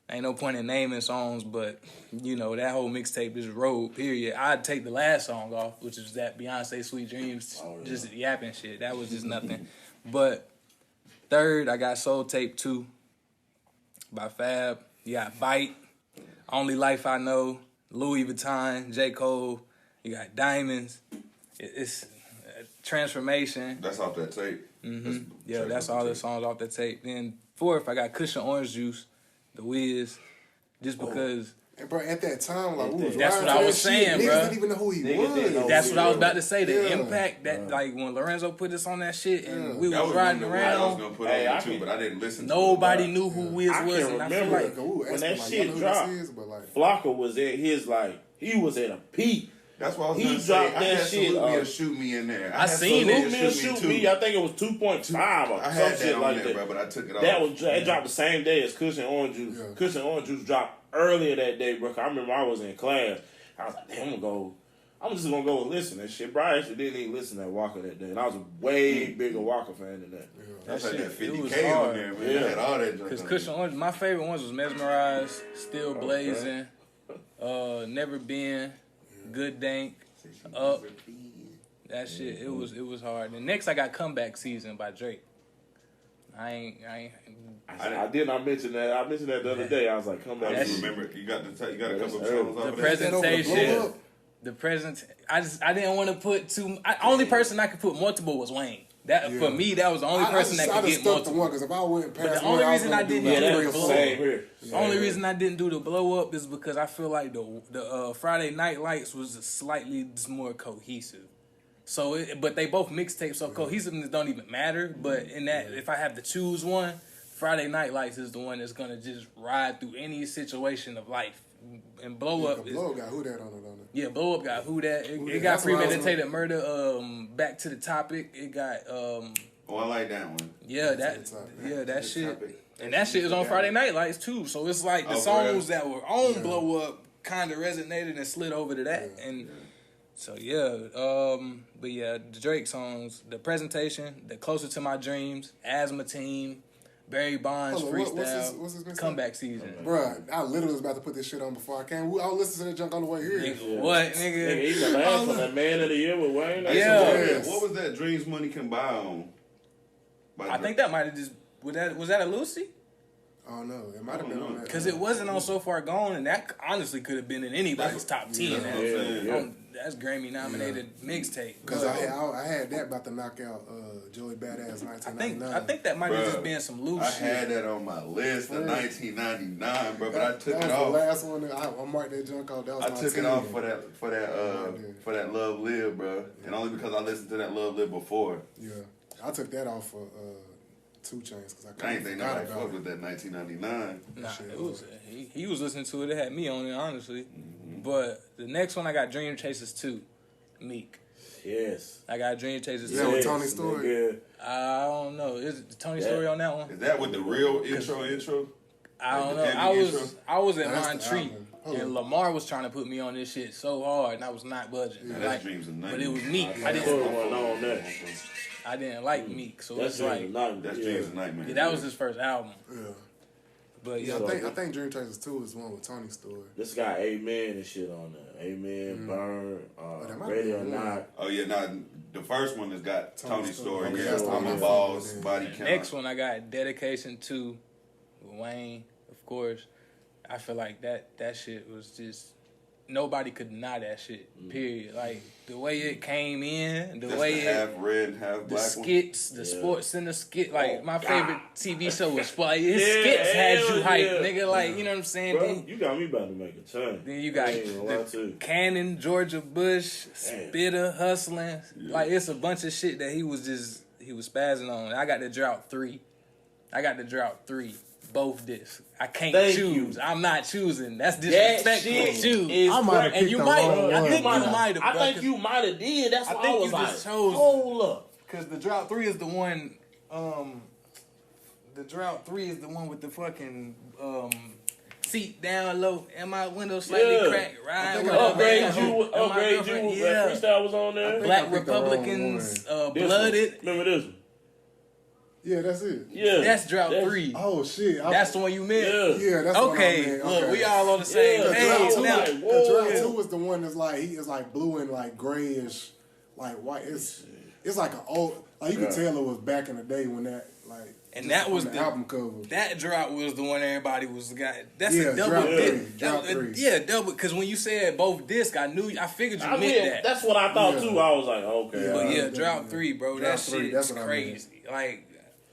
Ain't no point in naming songs, but you know that whole mixtape just rolled. Period. I'd take the last song off, which is that Beyonce Sweet Dreams, just yapping shit. That was just nothing. But third, I got Soul Tape 2 by Fab. You got Bite, Only Life I Know, Louis Vuitton, J. Cole. You got Diamonds. It's Transformation. That's off that tape. Mm-hmm. That's all the songs off the tape. Then fourth, I got Cushion Orange Juice, The Wiz, just because. And bro, at that time, like, we was that's what I was saying, bro. Niggas didn't even know who he was. That's what I was about to say. The impact that, like, when Lorenzo put us on that shit and we was riding around. I was gonna put on too, but I didn't listen. Nobody knew who Wiz was, and I feel like when that shit dropped, Flocka was at his he was at a peak. That's why I was he dropped that shit. Salute Me or Shoot Me in there. I seen it. Salute Me or Shoot Me. I think it was 2.5 or some shit like that. Bro, but I took it off. It dropped the same day as Cushion Orange Juice. Yeah. Cushion Orange Juice dropped earlier that day, bro. I remember I was in class. I was like, damn, I'm just gonna go and listen to that shit. Bro, I actually didn't even listen to that Walker that day, and I was a way bigger Walker fan than that. Yeah. That's like that 50K on there, man. Yeah. Had all that. Because Cushion Orange, my favorite ones was Mesmerized, Still Blazing, Never Been, Good Dank. Up, that shit. It was hard. And next, I got Comeback Season by Drake. I did not mention that. I mentioned that the other day. I was like, Comeback. I just remember you got a couple of songs off the presentation. The present. I didn't want to put too. Only person I could put multiple was Wayne. For me, that was the only person that could get multiple. Because if I went past, but the only reason I didn't do the blow up. The only reason I didn't do the blow up is because I feel like the Friday Night Lights was slightly more cohesive. So, but they both mixtapes, so cohesiveness don't even matter. But in that, if I have to choose one, Friday Night Lights is the one that's gonna just ride through any situation of life. And Blow Up Blow Up got Who Dat on it. Yeah, Blow Up got Who Dat. It got Premeditated Murder. Back to the Topic. It got. Oh, I like that one. Yeah, that shit. And that shit is on Friday Night Lights too. So it's like the songs that were on Blow Up kind of resonated and slid over to that. And so but yeah, the Drake songs, The Presentation, The Closer to My Dreams, Asthma Team, Barry Bonds freestyle, what's his Comeback Season. Bruh, I literally was about to put this shit on before I came. I was listening to that junk on the way here. Nigga, what, nigga? Nigga, he's the last one, that Man of the Year with Wayne. What was that Dreams Money Can Buy on? I think that might have just... Was that a Lucy? Oh, no. It might have been on that. Because it wasn't on So Far Gone, and that honestly could have been in anybody's top 10. That's Grammy-nominated mixtape. Because I had that about to knock out Joey Badass 1999. I think that might have just been some loose shit. I had that on my list of 1999, bro, but I took it off. That was the last one. I marked that junk off. That was I took it off for that Love Live, bro. And only because I listened to that Love Live before. Yeah. I took that off for 2 Chainz because I ain't think nobody fucked with that 1999. Nah, he was listening to it. It had me on it, honestly. Mm-hmm. But the next one I got Dream Chasers 2, Meek. Yes. I got Dream Chasers 2. Yeah, with Tony Story. Yeah. I don't know. Is the Tony Story on that one? Is that with the real intro? I don't know. I was at Montreat. And Lamar was trying to put me on this shit so hard, and I was not budging. Yeah, that's Dreams of Night. But it was Meek. I didn't like Meek, so that's it's like that's Dreams of Night, man. Yeah, that was his first album. Yeah. But yeah, I think Dream Chasers 2 is the one with Tony Story. This got Amen and shit on there. Amen, Burn, Ready or Not. Oh yeah, the first one has got Tony Story. Okay, I'm the boss, Body Count. Next one I got Dedication 2, Wayne, of course. I feel like that shit was just nobody could deny that shit. Period. Like the way it came in, the way the half red and half the black skits, the Sports Center skit. Like my favorite TV show was like his Yeah, skits had you hell hype, yeah. nigga. Like you know what I'm saying. Bro, Then, you got me about to make a turn. then you got Cannon, Georgia Bush, Spitter, Hustling. Like it's a bunch of shit that he was spazzing on. I got the Drought 3. Both discs. I can't choose. I'm not choosing. That's disrespectful to choose. I might have picked the wrong I one. think you might have. I think you might have did. That's why I think was you like, just chose. hold up. Because the Drought 3 is the one. The Drought 3 is the one with the fucking seat down low and my window slightly cracked. Right. Upgrade you. That freestyle was on there. Black Republicans, blooded. Remember this one? Yeah, that's it. Yeah, that's Drought 3. Oh shit, that's the one you meant. Yeah, that's what I meant. Look, we all on the same page. page now. The Drought 2 was the one that's like he is like blue and like grayish, like white. It's like an old. Like you could tell it was back in the day when that like. And that was the album cover. That Drought was the one everybody was got. That's a double Drought disc. Drought 3. Yeah, double. Because when you said both discs, I figured you meant that. That's what I thought too. I was like, okay. But yeah, Drought 3, bro. That shit's crazy. I like.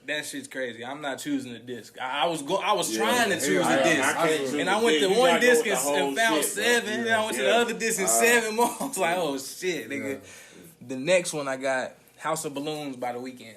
That shit's crazy. I'm not choosing a disc. I was trying to choose a disc, and I went to one disc and found 7. And I went to the other disc and 7 more. I was like, oh shit, nigga. The next one I got House of Balloons by The Weeknd.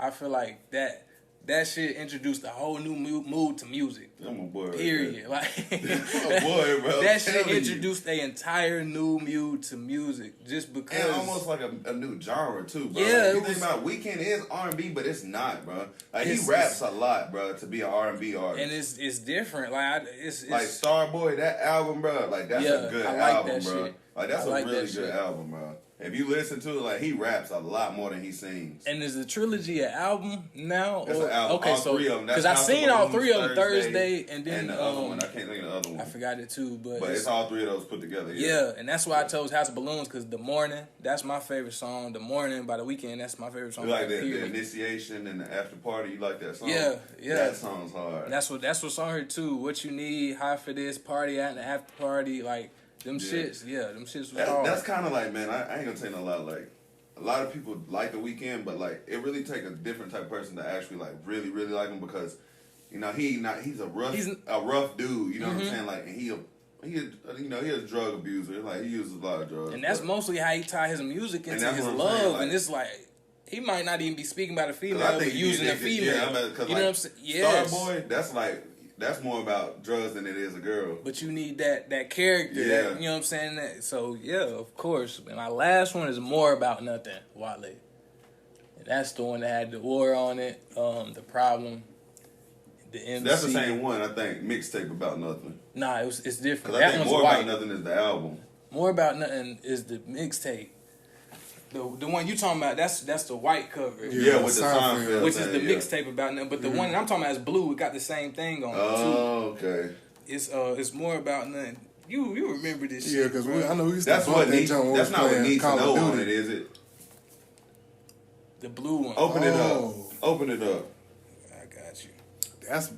I feel like that shit introduced a whole new mood to music. I'm a boy. Period. Like I'm a boy, bro. That shit introduced an entire new mood to music just because. And almost like a new genre too, bro. Yeah, like, you think about Weeknd is R&B, but it's not, bro. Like he raps a lot, bro, to be an R&B artist. And it's different. Like it's like Starboy, that album, bro. Like that's a good album, bro. Shit. Like that's a really good album, bro. If you listen to it, like he raps a lot more than he sings. And is the trilogy an album now? It's an album. Okay, all so 3 of them. Because I seen all 3 of them Thursday, and then the other one. I can't think of the other one. I forgot it too, but it's all 3 of those put together. Yeah, and that's why I chose House of Balloons because The Morning. That's my favorite song. The Morning by The Weeknd. That's my favorite song. You like the initiation and the after party? You like that song? Yeah. That song's hard. That's what's on here too. What You Need, High for This, Party at the After Party, like. Them shits was hard. That's kind of like, man, I ain't gonna tell you a lot. Like, a lot of people like The Weeknd, but like, it really take a different type of person to actually like really, really like him because, you know, he's a rough dude. You know what I'm saying? Like, and he a drug abuser. Like, he uses a lot of drugs. And that's mostly how he tie his music into his love. Like, and it's like he might not even be speaking about a female, but using a female. Yeah, you know what I'm saying? Yes. Starboy, that's more about drugs than it is a girl. But you need that character. Yeah. That, you know what I'm saying? So, yeah, of course. And my last one is More About Nothing, Wale. And that's the one that had the war on it, the problem, the MC. That's the same one, I think, Mixtape About Nothing. Nah, it's different. Because I think More About Nothing is the album. More About Nothing is the mixtape. The one you talking about, that's the white cover. Yeah, with the Seinfeld. Which is the mixtape About Nothing. But the one that I'm talking about is blue. It got the same thing on it, too. Oh, okay. It's More About Nothing. You remember this shit. Yeah, because I know we used to that's not what needs to know on it, is it? The blue one. Open it up. Open it up. I got you. That's,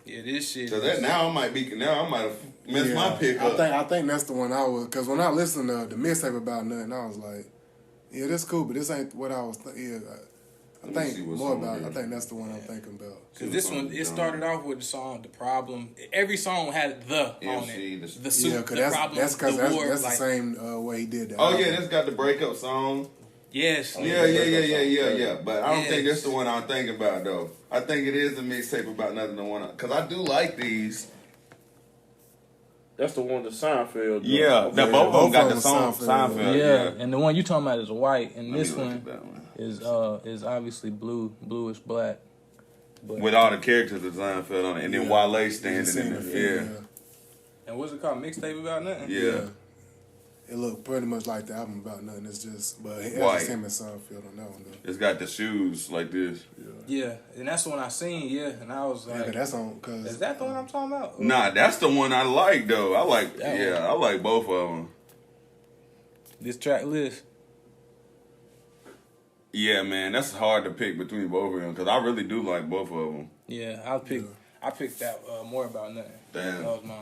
Yeah, this shit. Because now I might have missed my pick up. I think that's the one I was, because when I listened to the mixtape About Nothing, I was like, yeah, that's cool, but this ain't what I was thinking. Yeah, I think more about it. I think that's the one I'm thinking about. Because this one, it started off with the song "The Problem." Every song had "the" on it. The suit, yeah, the problem, that's the the same way he did that. Oh yeah, that's got the breakup song. Yes. Yeah. But I don't think that's the one I'm thinking about though. I think it is the mixtape About Nothing. The one because I do like these. That's the one that Seinfeld. Yeah, both of them got the song Seinfeld. Yeah, and the one you talking about is white, and this one is obviously bluish black. But with all the characters of Seinfeld on it, and then Wale standing in it. Yeah. And what's it called? Mixtape About Nothing? Yeah. It looked pretty much like the album About Nothing. It's just, but it white. has him and Seinfeld on that one though. It's got the shoes like this. Yeah, and that's the one I seen. Yeah, and I was like, that's on. Cause is that the one I'm talking about? Nah, that's the one I like though. I like, I like both of them. This track list. Yeah, man, that's hard to pick between both of them because I really do like both of them. Yeah, I picked that More About Nothing. Damn. That was mine.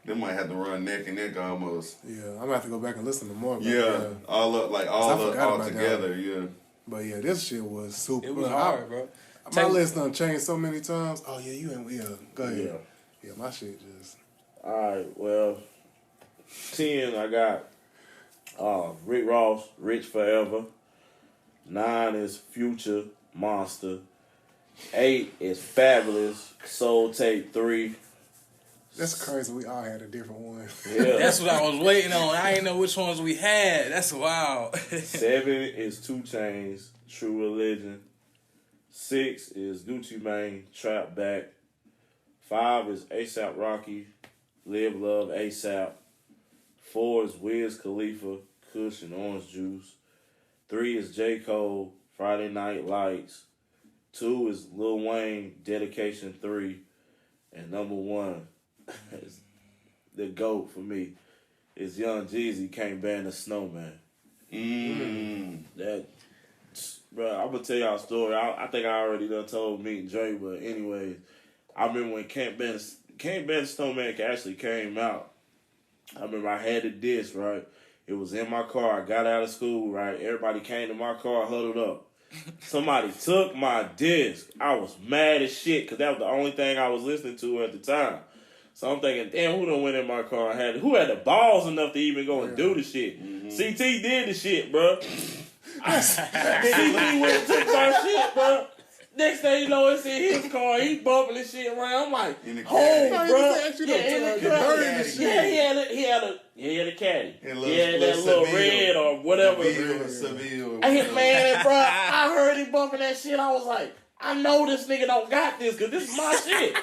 They might have to run neck and neck almost. Yeah, I'm gonna have to go back and listen to more. All together. Yeah. But yeah, this shit was super. It was hard, bro. My list done changed so many times. Oh yeah, you ain't. Yeah, go ahead. Yeah, my shit just. All right, well, 10 I got Rick Ross, Rich Forever. 9 is Future, Monster. 8 is Fabulous, Soul Tape 3. That's crazy. We all had a different one. Yeah. That's what I was waiting on. I didn't know which ones we had. That's wild. 7 is 2 Chainz, True Religion. 6 is Gucci Mane, Trap Back. 5 is A$AP Rocky, Live Love ASAP. 4 is Wiz Khalifa, Kush and Orange Juice. 3 is J. Cole, Friday Night Lights. 2 is Lil Wayne, Dedication 3. And number 1 is the GOAT for me. Is Young Jeezy, Can't Ban the Snowman. That, bro, I'm gonna tell y'all a story. I think I already done told Meek and Dre, but anyways, I remember when Can't Ban the Snowman actually came out. I remember I had the disc, right? It was in my car. I got out of school, right? Everybody came to my car, huddled up. Somebody took my disc. I was mad as shit because that was the only thing I was listening to at the time. So I'm thinking, damn, who done went in my car? Who had the balls enough to even go and do the shit? CT did the shit, bro. CT went and took my shit, bro. Next thing you know, it's in his car. He bumping this shit around. I'm like, In the oh, caddy. bro. He He had a caddy. He had That little Seville. red or whatever. Seville. Hey, man, bro, I heard him bumping that shit. I was like, I know this nigga don't got this because this is my shit.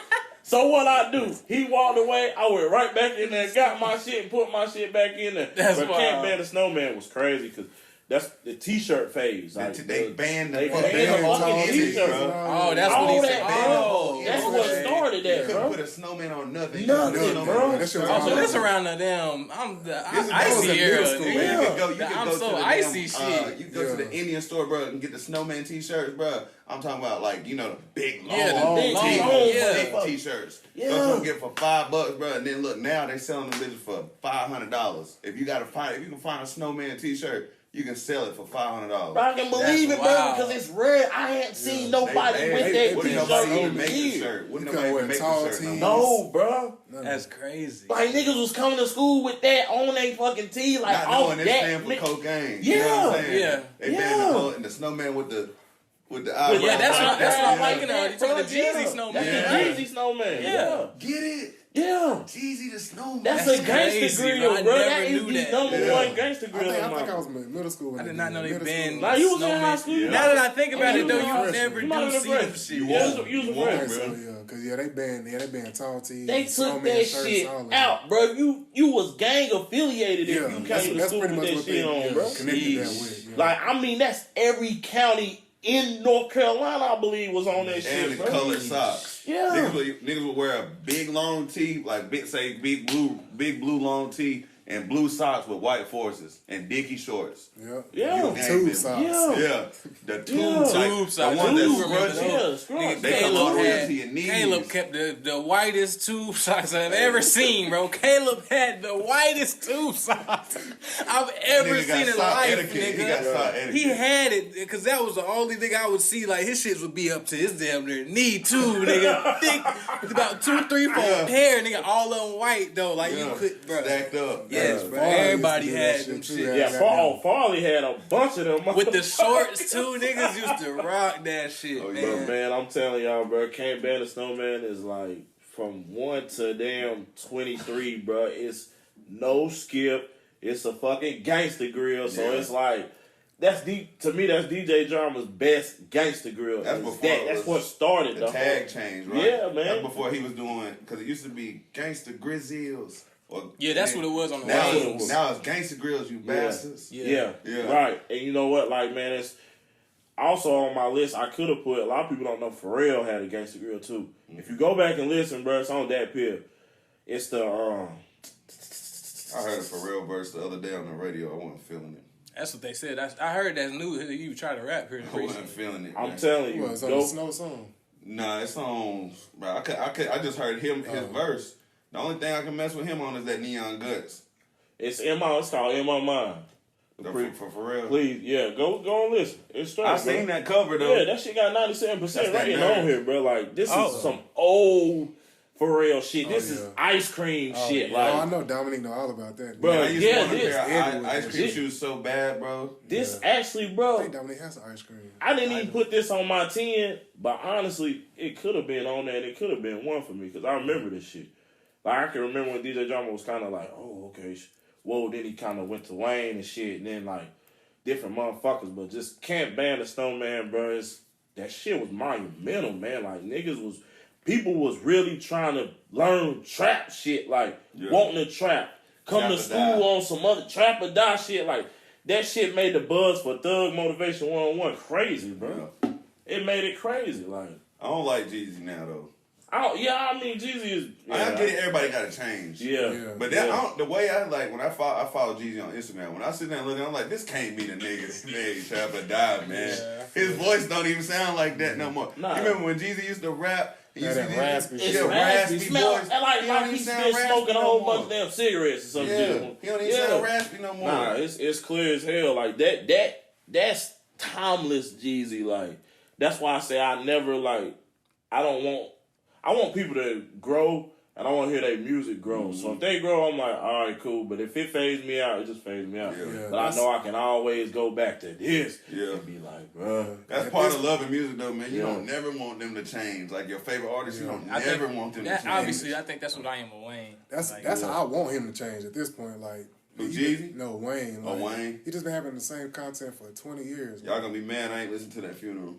So what I do? He walked away. I went right back in there, got my shit, and put my shit back in there. That's but wild. Can't Ban the Snowman was crazy because that's the T-shirt phase. Like, They banned the they fucking banned the fucking T-shirt, T-shirt, bro. Oh, that's All what he that, said. bro. Oh, That's what started You that, couldn't bro. put a snowman on nothing. Nothing, bro. That shit was Oh, so all that's over. around the damn. was Icy in era. middle school, nigga. man. You could go I'm to so the icy damn, shit. you could go to the Indian store, bro, and get the snowman T-shirts, bro. I'm talking about the big long, Yeah, the big, long, thick yeah. T-shirts. Yeah. Those you get for $5, bro. And then look, now they selling them bitches for $500. If you can find a snowman T-shirt, you can sell it for $500. Bro, I can believe it, bro, wild. because it's rare. I ain't seen nobody with that Wouldn't T-shirt nobody in even make the years. shirt? Wouldn't You nobody couldn't wear even make tall the shirt? tees. No, bro. That's crazy. Like, niggas was coming to school with that on their fucking tee, like, Not off knowing they that. stand for cocaine. Yeah. You know what I'm saying? Yeah. They Yeah. banned the snowman with the eyebrows. Yeah, that's what I'm Yeah. liking. You took the Jeezy Yeah. Snowman. That's Yeah. the Jeezy Snowman. Yeah. Get it? Yeah. Jeezy the snowman. That's That's a gangster crazy, grill, bro. I bro. never That is knew the that. number Yeah. one gangster I grill think in I my was in middle school. When I they did not know they middle banned. school. Nah, you was in Snowman. high school. Yeah. Now that I think about Yeah, it, though, you you was never You might do have see been them fresh. shit. You Yeah. was a You I won't, think fresh. so, yeah, because they banned tall tees. They took snowman that shirts, shit all that. out, bro. You was gang affiliated if Yeah, you came to school pretty with much that what shit they on, bro. connected that Jeez. with. Yeah. Like, I mean, that's every county in North Carolina, I believe, was on that And shit, the bro. colored socks. Yeah. Niggas would wear a big long tee, like big blue long tee, and blue socks with white forces and Dickie shorts. Yeah. Yeah. You name Tube it. socks. Yeah. The tube, Yeah. like, Tube the socks. one that's Tube, remember scrunchy. Yeah, those? scrunch. Nigga, They come all the way to your knees. Caleb kept the whitest tube socks I've ever seen, bro. Caleb had the whitest tube socks I've ever Nigga got seen in sock life, etiquette. He got nigga. sock etiquette. He had it because that was the only thing I would see. Like his shits would be up to his damn near knee too, nigga. Thick, about 2, 3, 4 Yeah. pair, nigga. All of them white though. Like you Yeah. could, bro. Stacked up. Yes, Yeah, bro. Farley Everybody used to do had that them shit, shit. too. Yeah, Farley had a bunch of them. With the shorts too, niggas used to rock that shit, Oh, yeah. Bro, man. man, I'm telling y'all, bro, Can't Ban the Snowman is like from 1 to damn 23, bro. It's no skip. It's a fucking gangster grill. So Yeah. it's like to me that's DJ Drama's best gangster grill. That's Is before that. it That's was what started The the tag whole. change, right? Yeah, man. That's before he was doing, because it used to be Gangster Grizzles. Yeah, that's what it was on the now, wings. now it's Gangster Grills, you bastards. Yeah. Yeah. Right. And you know what? Like, man, it's also on my list. I could have put, a lot of people don't know Pharrell had a gangster grill too. If you go back and listen, bro, it's on that pill. It's the I heard a Pharrell verse the other day on the radio. I wasn't feeling it. That's what they said. I heard that's new. You try to rap here. I wasn't feeling it. I'm man. telling you, Well, it's on the Snow song. Nah, it's on. Bro, I just heard his verse. The only thing I can mess with him on is that Neon Guts. it's called In My Mind. For real. Please, yeah, go and listen. It's straight. I seen that cover though. Yeah, that shit got 97% rating nerd. on here, bro. Like this is some old for real shit. This is ice cream shit. Yeah. Like I know Dominique know all about that. Bro, I used to want a this- pair of ice cream shoes so bad, bro. this actually, bro. I think Dominique has some ice cream. I didn't even put this on my 10, but honestly, it could have been on there and it could have been one for me because I remember this shit. Like, I can remember when DJ Drama was kind of like, oh, okay, whoa, then he kind of went to Wayne and shit, and then, like, different motherfuckers, but just can't ban the Snowman, bro. That shit was monumental, man. Like, people was really trying to learn trap shit, like, wanting to trap. Come to school on some other trap or die shit, like, that shit made the buzz for Thug Motivation 101 crazy, bro. Yeah. It made it crazy, like. I don't like Jeezy now, though. I mean, Jeezy is. Yeah, I get it. Everybody got to change. Yeah. But that, the way I like when I follow Jeezy on Instagram, when I sit there and look, I'm like, this can't be the nigga that made Trap or Die, man. Yeah, his voice don't even sound like that no more. Nah. You remember when Jeezy used to rap? He used to raspy shit. raspy Smell voice. like He don't he's even been sound smoking a raspy whole no bunch more. of damn cigarettes or something. Yeah, he don't even sound raspy no more. Nah, it's clear as hell. Like that's timeless Jeezy. Like that's why I say I never like. I want people to grow, and I want to hear their music grow. So if they grow, I'm like, all right, cool. But if it fades me out, it just fades me out. Yeah. But I know I can always go back to this. Yeah. And be like, bro. That's part of loving music, though, man. You don't never want them to change. Like your favorite artist, you don't never want them to change. Obviously, I think that's what I am with Wayne. That's how I want him to change at this point. Like, Who, Jeezy? No, Wayne. Like, Wayne? He just been having the same content for 20 years. Y'all gonna be mad I ain't listen to that funeral.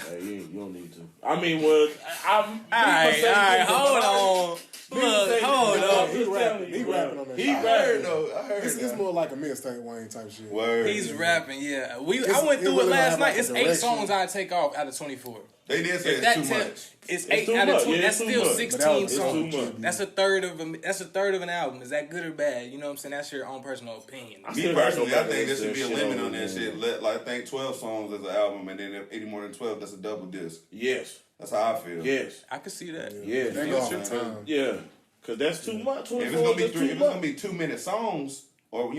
Hey, you don't need to. I mean, well, I'm. All right, hold on. Look, hold on. He rapping on that shit. I heard It's more like a mixtape Wayne type shit. Word. He's rapping, yeah. I went through it really last have, night. like, a It's 8 direction. songs I take off out of 24. They did say If it's too much. It's It's 8 too out of much. 20. Yeah, That's it's too still much. 16 It's too songs. much. That's a third of an album. Is that good or bad? You know what I'm saying? That's your own personal opinion. Me personally, I think there should be a limit on that shit. I think 12 songs is an album, and then if any more than 12, that's a double disc. Yes. That's how I feel. Yes. I could see that. Yeah. They go off the time. Yeah. Because that's too much. If it's gonna be 2-minute songs, or one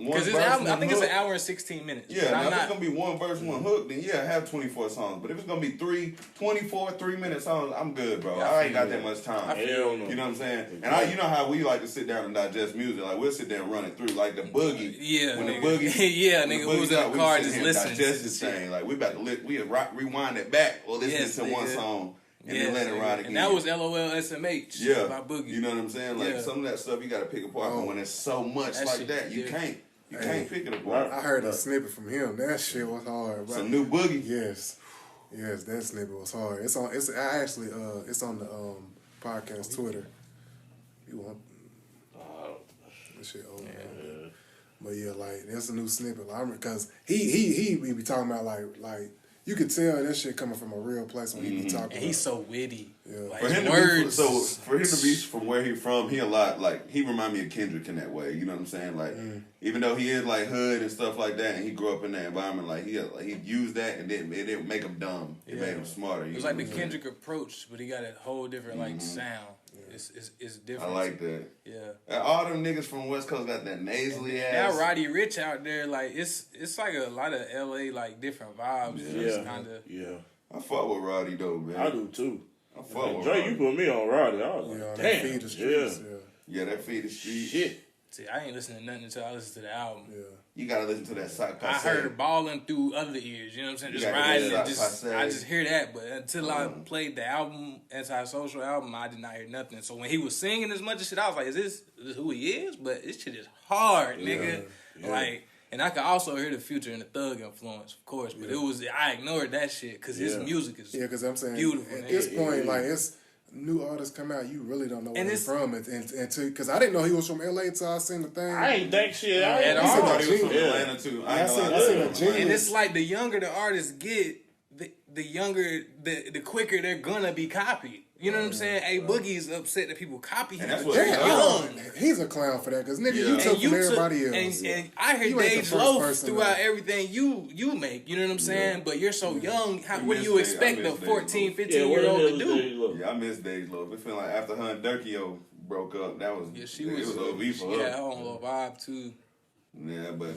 Because verse, this album, I one think hook, it's an hour and 16 minutes. Yeah, now I'm if it's not. gonna be one verse, one hook, then have 24 songs. But if it's gonna be 24 3-minute songs, I'm good, bro. I ain't got that much time. Hell no. You know what I'm saying? And you know how we like to sit down and digest music. Like we'll sit there and run it through, like the boogie. Yeah, when the nigga. boogie. Yeah, when the nigga, who was boogie's in out, the we car sit just here and listening. digest this thing. Like we about to rewind it back or listen Yes, to one nigga. song and then let it ride again. And that was LOL SMH by Boogie. You know what I'm saying? Like Yeah. some of that stuff you got to pick apart. But when it's so much That like shit that, you different. can't pick it apart. I heard a snippet from him. That shit was hard. Bro. Some new Boogie. Yes, that snippet was hard. It's on the podcast Twitter. You want this shit old? Man. But yeah, like that's a new snippet. Like, because he be talking about like you could tell that shit coming from a real place when he be talking. And he's so witty. Yeah. Like, For him, words. for him to be from where he from, he a lot like he remind me of Kendrick in that way. You know what I'm saying? Like even though he is like hood and stuff like that, and he grew up in that environment, like he used that and it didn't make him dumb. It made him smarter. It was like the Kendrick approach, but he got a whole different like sound. It's different. I like that. Yeah. And all them niggas from West Coast got that nasally Now ass. Roddy Ricch out there, like it's like a lot of LA like different vibes. Yeah. Kinda. Yeah. I fuck with Roddy though, man. I do too. I fuck with Dre, Roddy. you put me on Roddy. I was Yeah, like, that damn. feed the streets. Yeah, that feed the street. Shit. See, I ain't listening to nothing until I listen to the album. Yeah. You gotta listen to that sock I heard balling through other ears, you know what I'm saying? Just gotta riding hear and that just passe. I just hear that, but until I played the album, Antisocial album, I did not hear nothing. So when he was singing as much as shit, I was like, is this who he is? But this shit is hard, nigga. Yeah. Like, and I could also hear the Future and the Thug influence, of course, but I ignored that shit because his music is because I'm saying beautiful. at nigga. this point, like it's new artists come out, you really don't know where And he's it's- from, and because I didn't know he was from LA till I seen the thing. I ain't think shit. I At ain't all. I thought he was from Yeah. Atlanta too. I seen a And genius. it's like the younger the artists get, the younger, the quicker they're gonna be copied. You know what I'm saying? A Boogie is upset that people copy him. And that's what Jay he Young. He's a clown for that, because nigga, you Yeah. took from everybody else. And I heard You ain't the Dej first Loaf person throughout to- everything you make. You know what I'm saying? But you're so young. How, what do miss you Dej. expect I a miss Dej 14, Loaf. 15-year-old to do? Yeah, I miss Dej Loaf. It feel like after her and Durkio broke up, that was Yeah, it was OV for her. Yeah, her own little vibe too. Yeah, but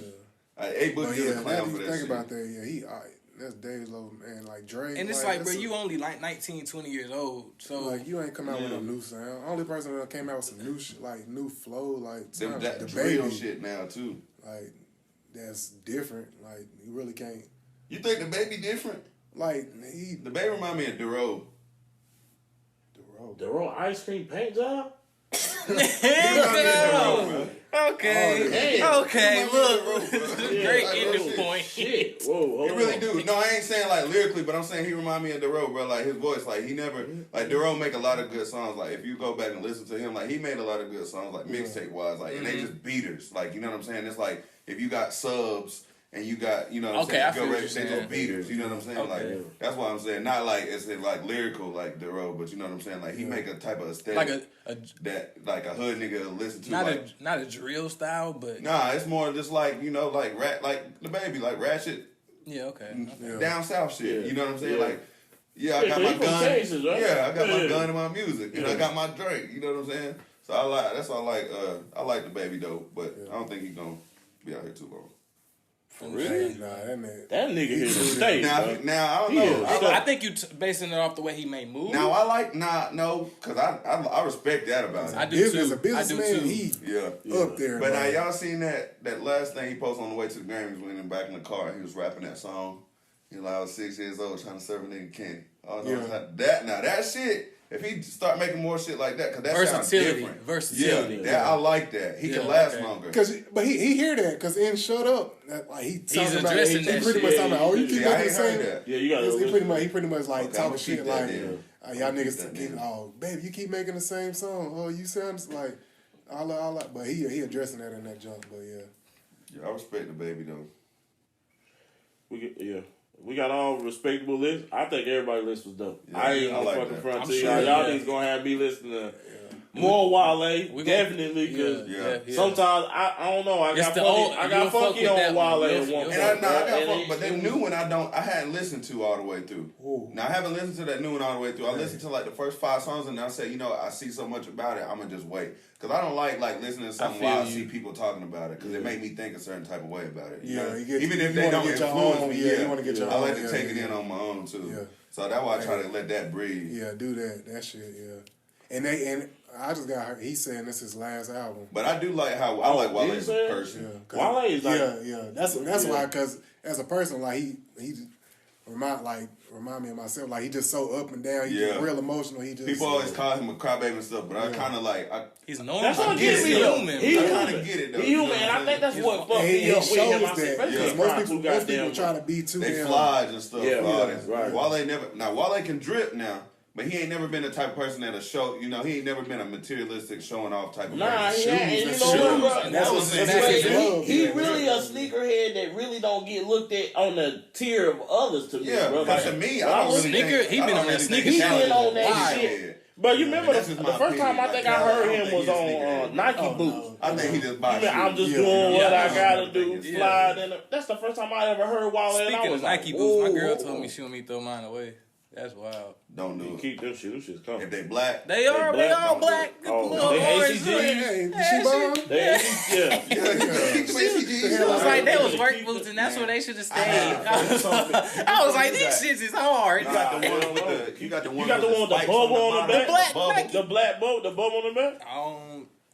A But Boogie is a yeah, clown now for you that think shit. about that, yeah, he alright. That's Dej Loaf, man. Like Drake. And it's like, bro, you only like 19, 20 years old. So like you ain't come out with no new sound. Only person that came out with some new shit, like new flow, like Them, that the drill baby shit now too. like that's different. Like you really can't. You think the baby different? Like he The baby remind me of Dero. road. The raw ice cream paint job? Okay. Okay, look. Great ending point. Shit. Whoa, He really do. No, I ain't saying like lyrically, but I'm saying he remind me of Dero, bro. Like his voice, like he never, like Dero make a lot of good songs. Like if you go back and listen to him, like he made a lot of good songs, like mixtape wise, like and they just beaters. Like you know what I'm saying? It's like if you got subs and you got, you know what I'm Okay, I saying? feel what They you're go saying. beaters. You know what I'm saying? Okay. Like that's why I'm saying not like it's like lyrical like Dero, but you know what I'm saying? Like he make a type of aesthetic Like a that like a hood nigga will listen to. not like, a drill style, but nah, it's more just like you know like like the baby like ratchet. yeah, okay. Down south shit. Yeah. You know what I'm saying? Yeah. Like, yeah, I Yeah, got 'cause my he from gun. Texas, right? Yeah, I got my Yeah. gun in my music. And I got my Drake. You know what I'm saying? So I like that's why I like the baby though, but I don't think he's gonna be out here too long. Really? Nah, that man. That nigga here to stay, Now, bro. now I don't He know. is. I think you basing it off the way he made moves. Now I like no, cause I respect that about him. I do too. As a I do businessman, too. he Yeah. up there. But bro. now y'all seen that last thing he posted on the way to the Grammys when he was back in the car. He was rapping that song. He like I was 6 years old trying to serve a nigga candy. Oh no, Yeah. that shit. If he start making more shit like that, cause that sounds Versatility. different. Versatility. Yeah, that I like that. He can Yeah, last okay. longer. But he hear that because in Shut Up, that, like he talking about, addressing he that pretty shit. much talking about, oh, you keep Yeah, I making the ain't heard same. that. Yeah, you gotta He pretty much like Okay, talking I'ma shit keep that like, then. y'all I'ma niggas keep that keep, then. oh, baby, you keep making the same song. Oh, you sound like, all like, but he addressing that in that junk. But yeah, Yeah, I respect the baby though. We got all respectable lists. I think everybody's list was dope. Yeah, I ain't I gonna like fucking that. front I'm to sure, y'all. Y'all yeah. niggas gonna have me listening to more Wale, We gonna- definitely. Cause Yeah. sometimes I don't know. I It's got the funky. old- I you'll got fuck funky with on that Wale one. at You'll- one you'll- point. And I got and fucked, but the it new was- one I hadn't listened to all the way through. Ooh. Now I haven't listened to that new one all the way through. I listened to like the first 5 songs and I said, you know, I see so much about it. I'm gonna just wait because I don't like listening to something feel while I you. see people talking about it because it make me think a certain type of way about it. Yeah, know? you get- even you if they wanna don't get your influence own- me, yeah, you wanna get your I like own, to yeah, take it yeah. in on my own too. Yeah. So that's why I try to let that breathe. yeah, do that shit. Yeah, and I just got heard. He's saying this is his last album. But I do like how I like Wale did as you a say? person. Yeah, 'cause- Wale is like yeah. That's why, because as a person, like he remind me of myself. Like he just so up and down. He just Yeah. real emotional. He just People always call him a crybaby and stuff, but I Yeah. kind of like He's normal. That's what I get gets it, me though. though. human. He I human. kinda get it, though. He You know human, what and I'm I think that's saying? what fucked And me he up with him. shows I that said, because "First most too people goddamn try to be too they damn. flodge and stuff. Yeah, for all yeah, that. right. Wale can drip now, but he ain't never been the type of person that'll show. You know, he ain't never been a materialistic showing off type of Nah, person. he ain't. And you that's know shoes. what, bro? And that's what's That's his what love, he yeah. really a sneakerhead that really don't get looked at on the tier of others to me, Yeah, bro. because Like, to me, when I don't was really sneaker- think, he I been don't on that really think sneaker his shit. talent He been on is that wide. shit. But you remember That's the just my first time I opinion. think Like, I I heard don't him think was he's on sneakerhead. Nike Oh, boots. no. I think he just buys You mean, I'm just shoes. doing what I gotta don't do, think it's- slide in. That's the first time I ever heard Wale, and I Speaking was of like, Nike boots, my girl whoa. told me she want me to throw mine away. That's wild. Don't do You it. keep them shit. Them shit's coming. If they black, They all black, black. Oh, Little they orange ACGs? hood. Hey, Yeah, she bomb? They, yeah. It was like they was work boots, and that's where they should have stayed. I was like, these shits is hard. you got the one with the You got the one with the spikes bubble on the back. black bubble. Nike. The black boat, the bubble on the back.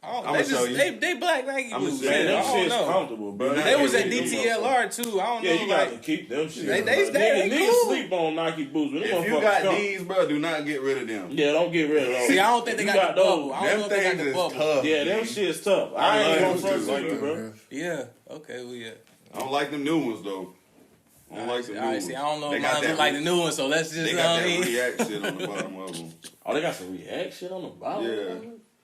I'ma show you. They black Nike I'ma boots. show Man, you. them I don't shit's know. comfortable, bro. They was at Yeah, DTLR too. I don't know. Yeah, you got to like, keep them shit. They Niggas cool. sleep on Nike boots. But them If you motherfuckers got come. these, bro, do not get rid of them. Yeah, don't get rid of those. see, I don't think they You got the those. bubble. I don't know Them if they got things the is bubble. tough. Yeah, them G. shit's tough. I I ain't love gonna them front too, to like you, that, bro. man. Yeah. Okay. Well, yeah. I don't like them new ones though. I don't like the new All right, ones. see, I don't know They if got mine that look like the new one, so let's just. They You got know what that I mean? react shit on the bottom of them. Oh, they got some React shit on the bottom. Yeah.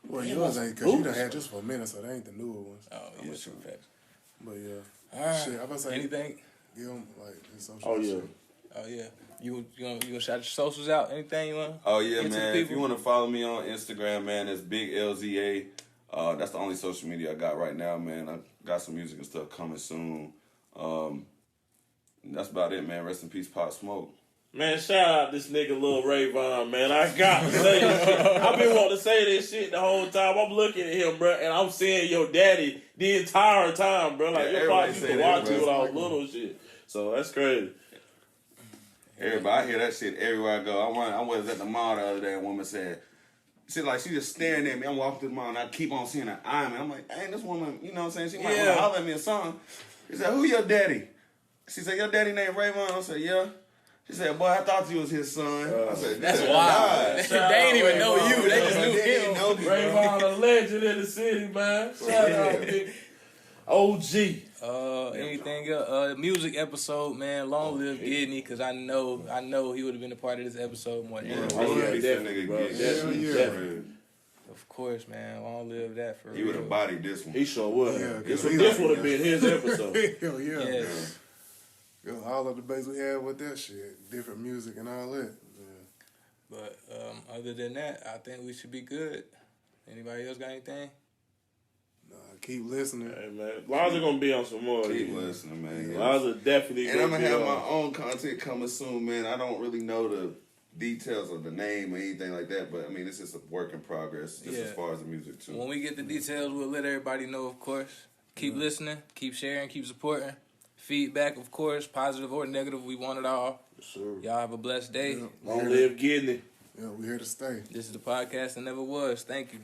Well, yours ain't because you done had just for a minute, so they ain't the newer ones. Oh, yeah, true facts. But yeah, All right. shit, I about to say Anything? give them like his social Oh yeah. shit. Oh yeah. You gonna shout your socials out? Anything you want? Oh yeah, man. If you want to follow me on Instagram, man, it's Big LZA. That's the only social media I got right now, man. I got some music and stuff coming soon. That's about it, man. Rest in peace, Pop Smoke. Man, shout out this nigga Lil Rayvon, man. I got to say this shit. I've been wanting to say this shit the whole time. I'm looking at him, bro, and I'm seeing your daddy the entire time, bro. Like, your father used to watch you when I was little shit. So, that's crazy. Everybody, I hear that shit everywhere I go. I was at the mall the other day, and a woman said, she just staring at me. I'm walking through the mall, and I keep on seeing her eyeing me. I'm like, hey, this woman, you know what I'm saying? She might want to holler at me or something. She said, who your daddy? She said, your daddy named Rayvon? I said, yeah. She said, boy, I thought you was his son. I said, that's wild. They ain't even know you. They just knew him. Rayvon, a legend in the city, man. Shout out, big OG. Anything else? Music episode, man. Long live Gidney, because I know he would have been a part of this episode more than Definitely. Of course, man. Long live that for real. He would have bodied this one. He sure would. Yeah, this would have been his episode. Hell yeah. Yes. Yeah, all of the debates we had with that shit, different music and all that. Yeah. But other than that, I think we should be good. Anybody else got anything? Keep listening. Hey, man. Lizah gonna be on some more. Keep listening, man. Lizah definitely and I'm gonna gonna be have on. my own content coming soon, man. I don't really know the details of the name or anything like that, but I mean, it's just a work in progress, just as far as the music too. When we get the details, we'll let everybody know, of course. Keep listening, keep sharing, keep supporting. Feedback, of course, positive or negative, we want it all. Yes, sir. Y'all have a blessed day. Long live Gidney. Yeah, we here to stay. This is the podcast that never was. Thank you.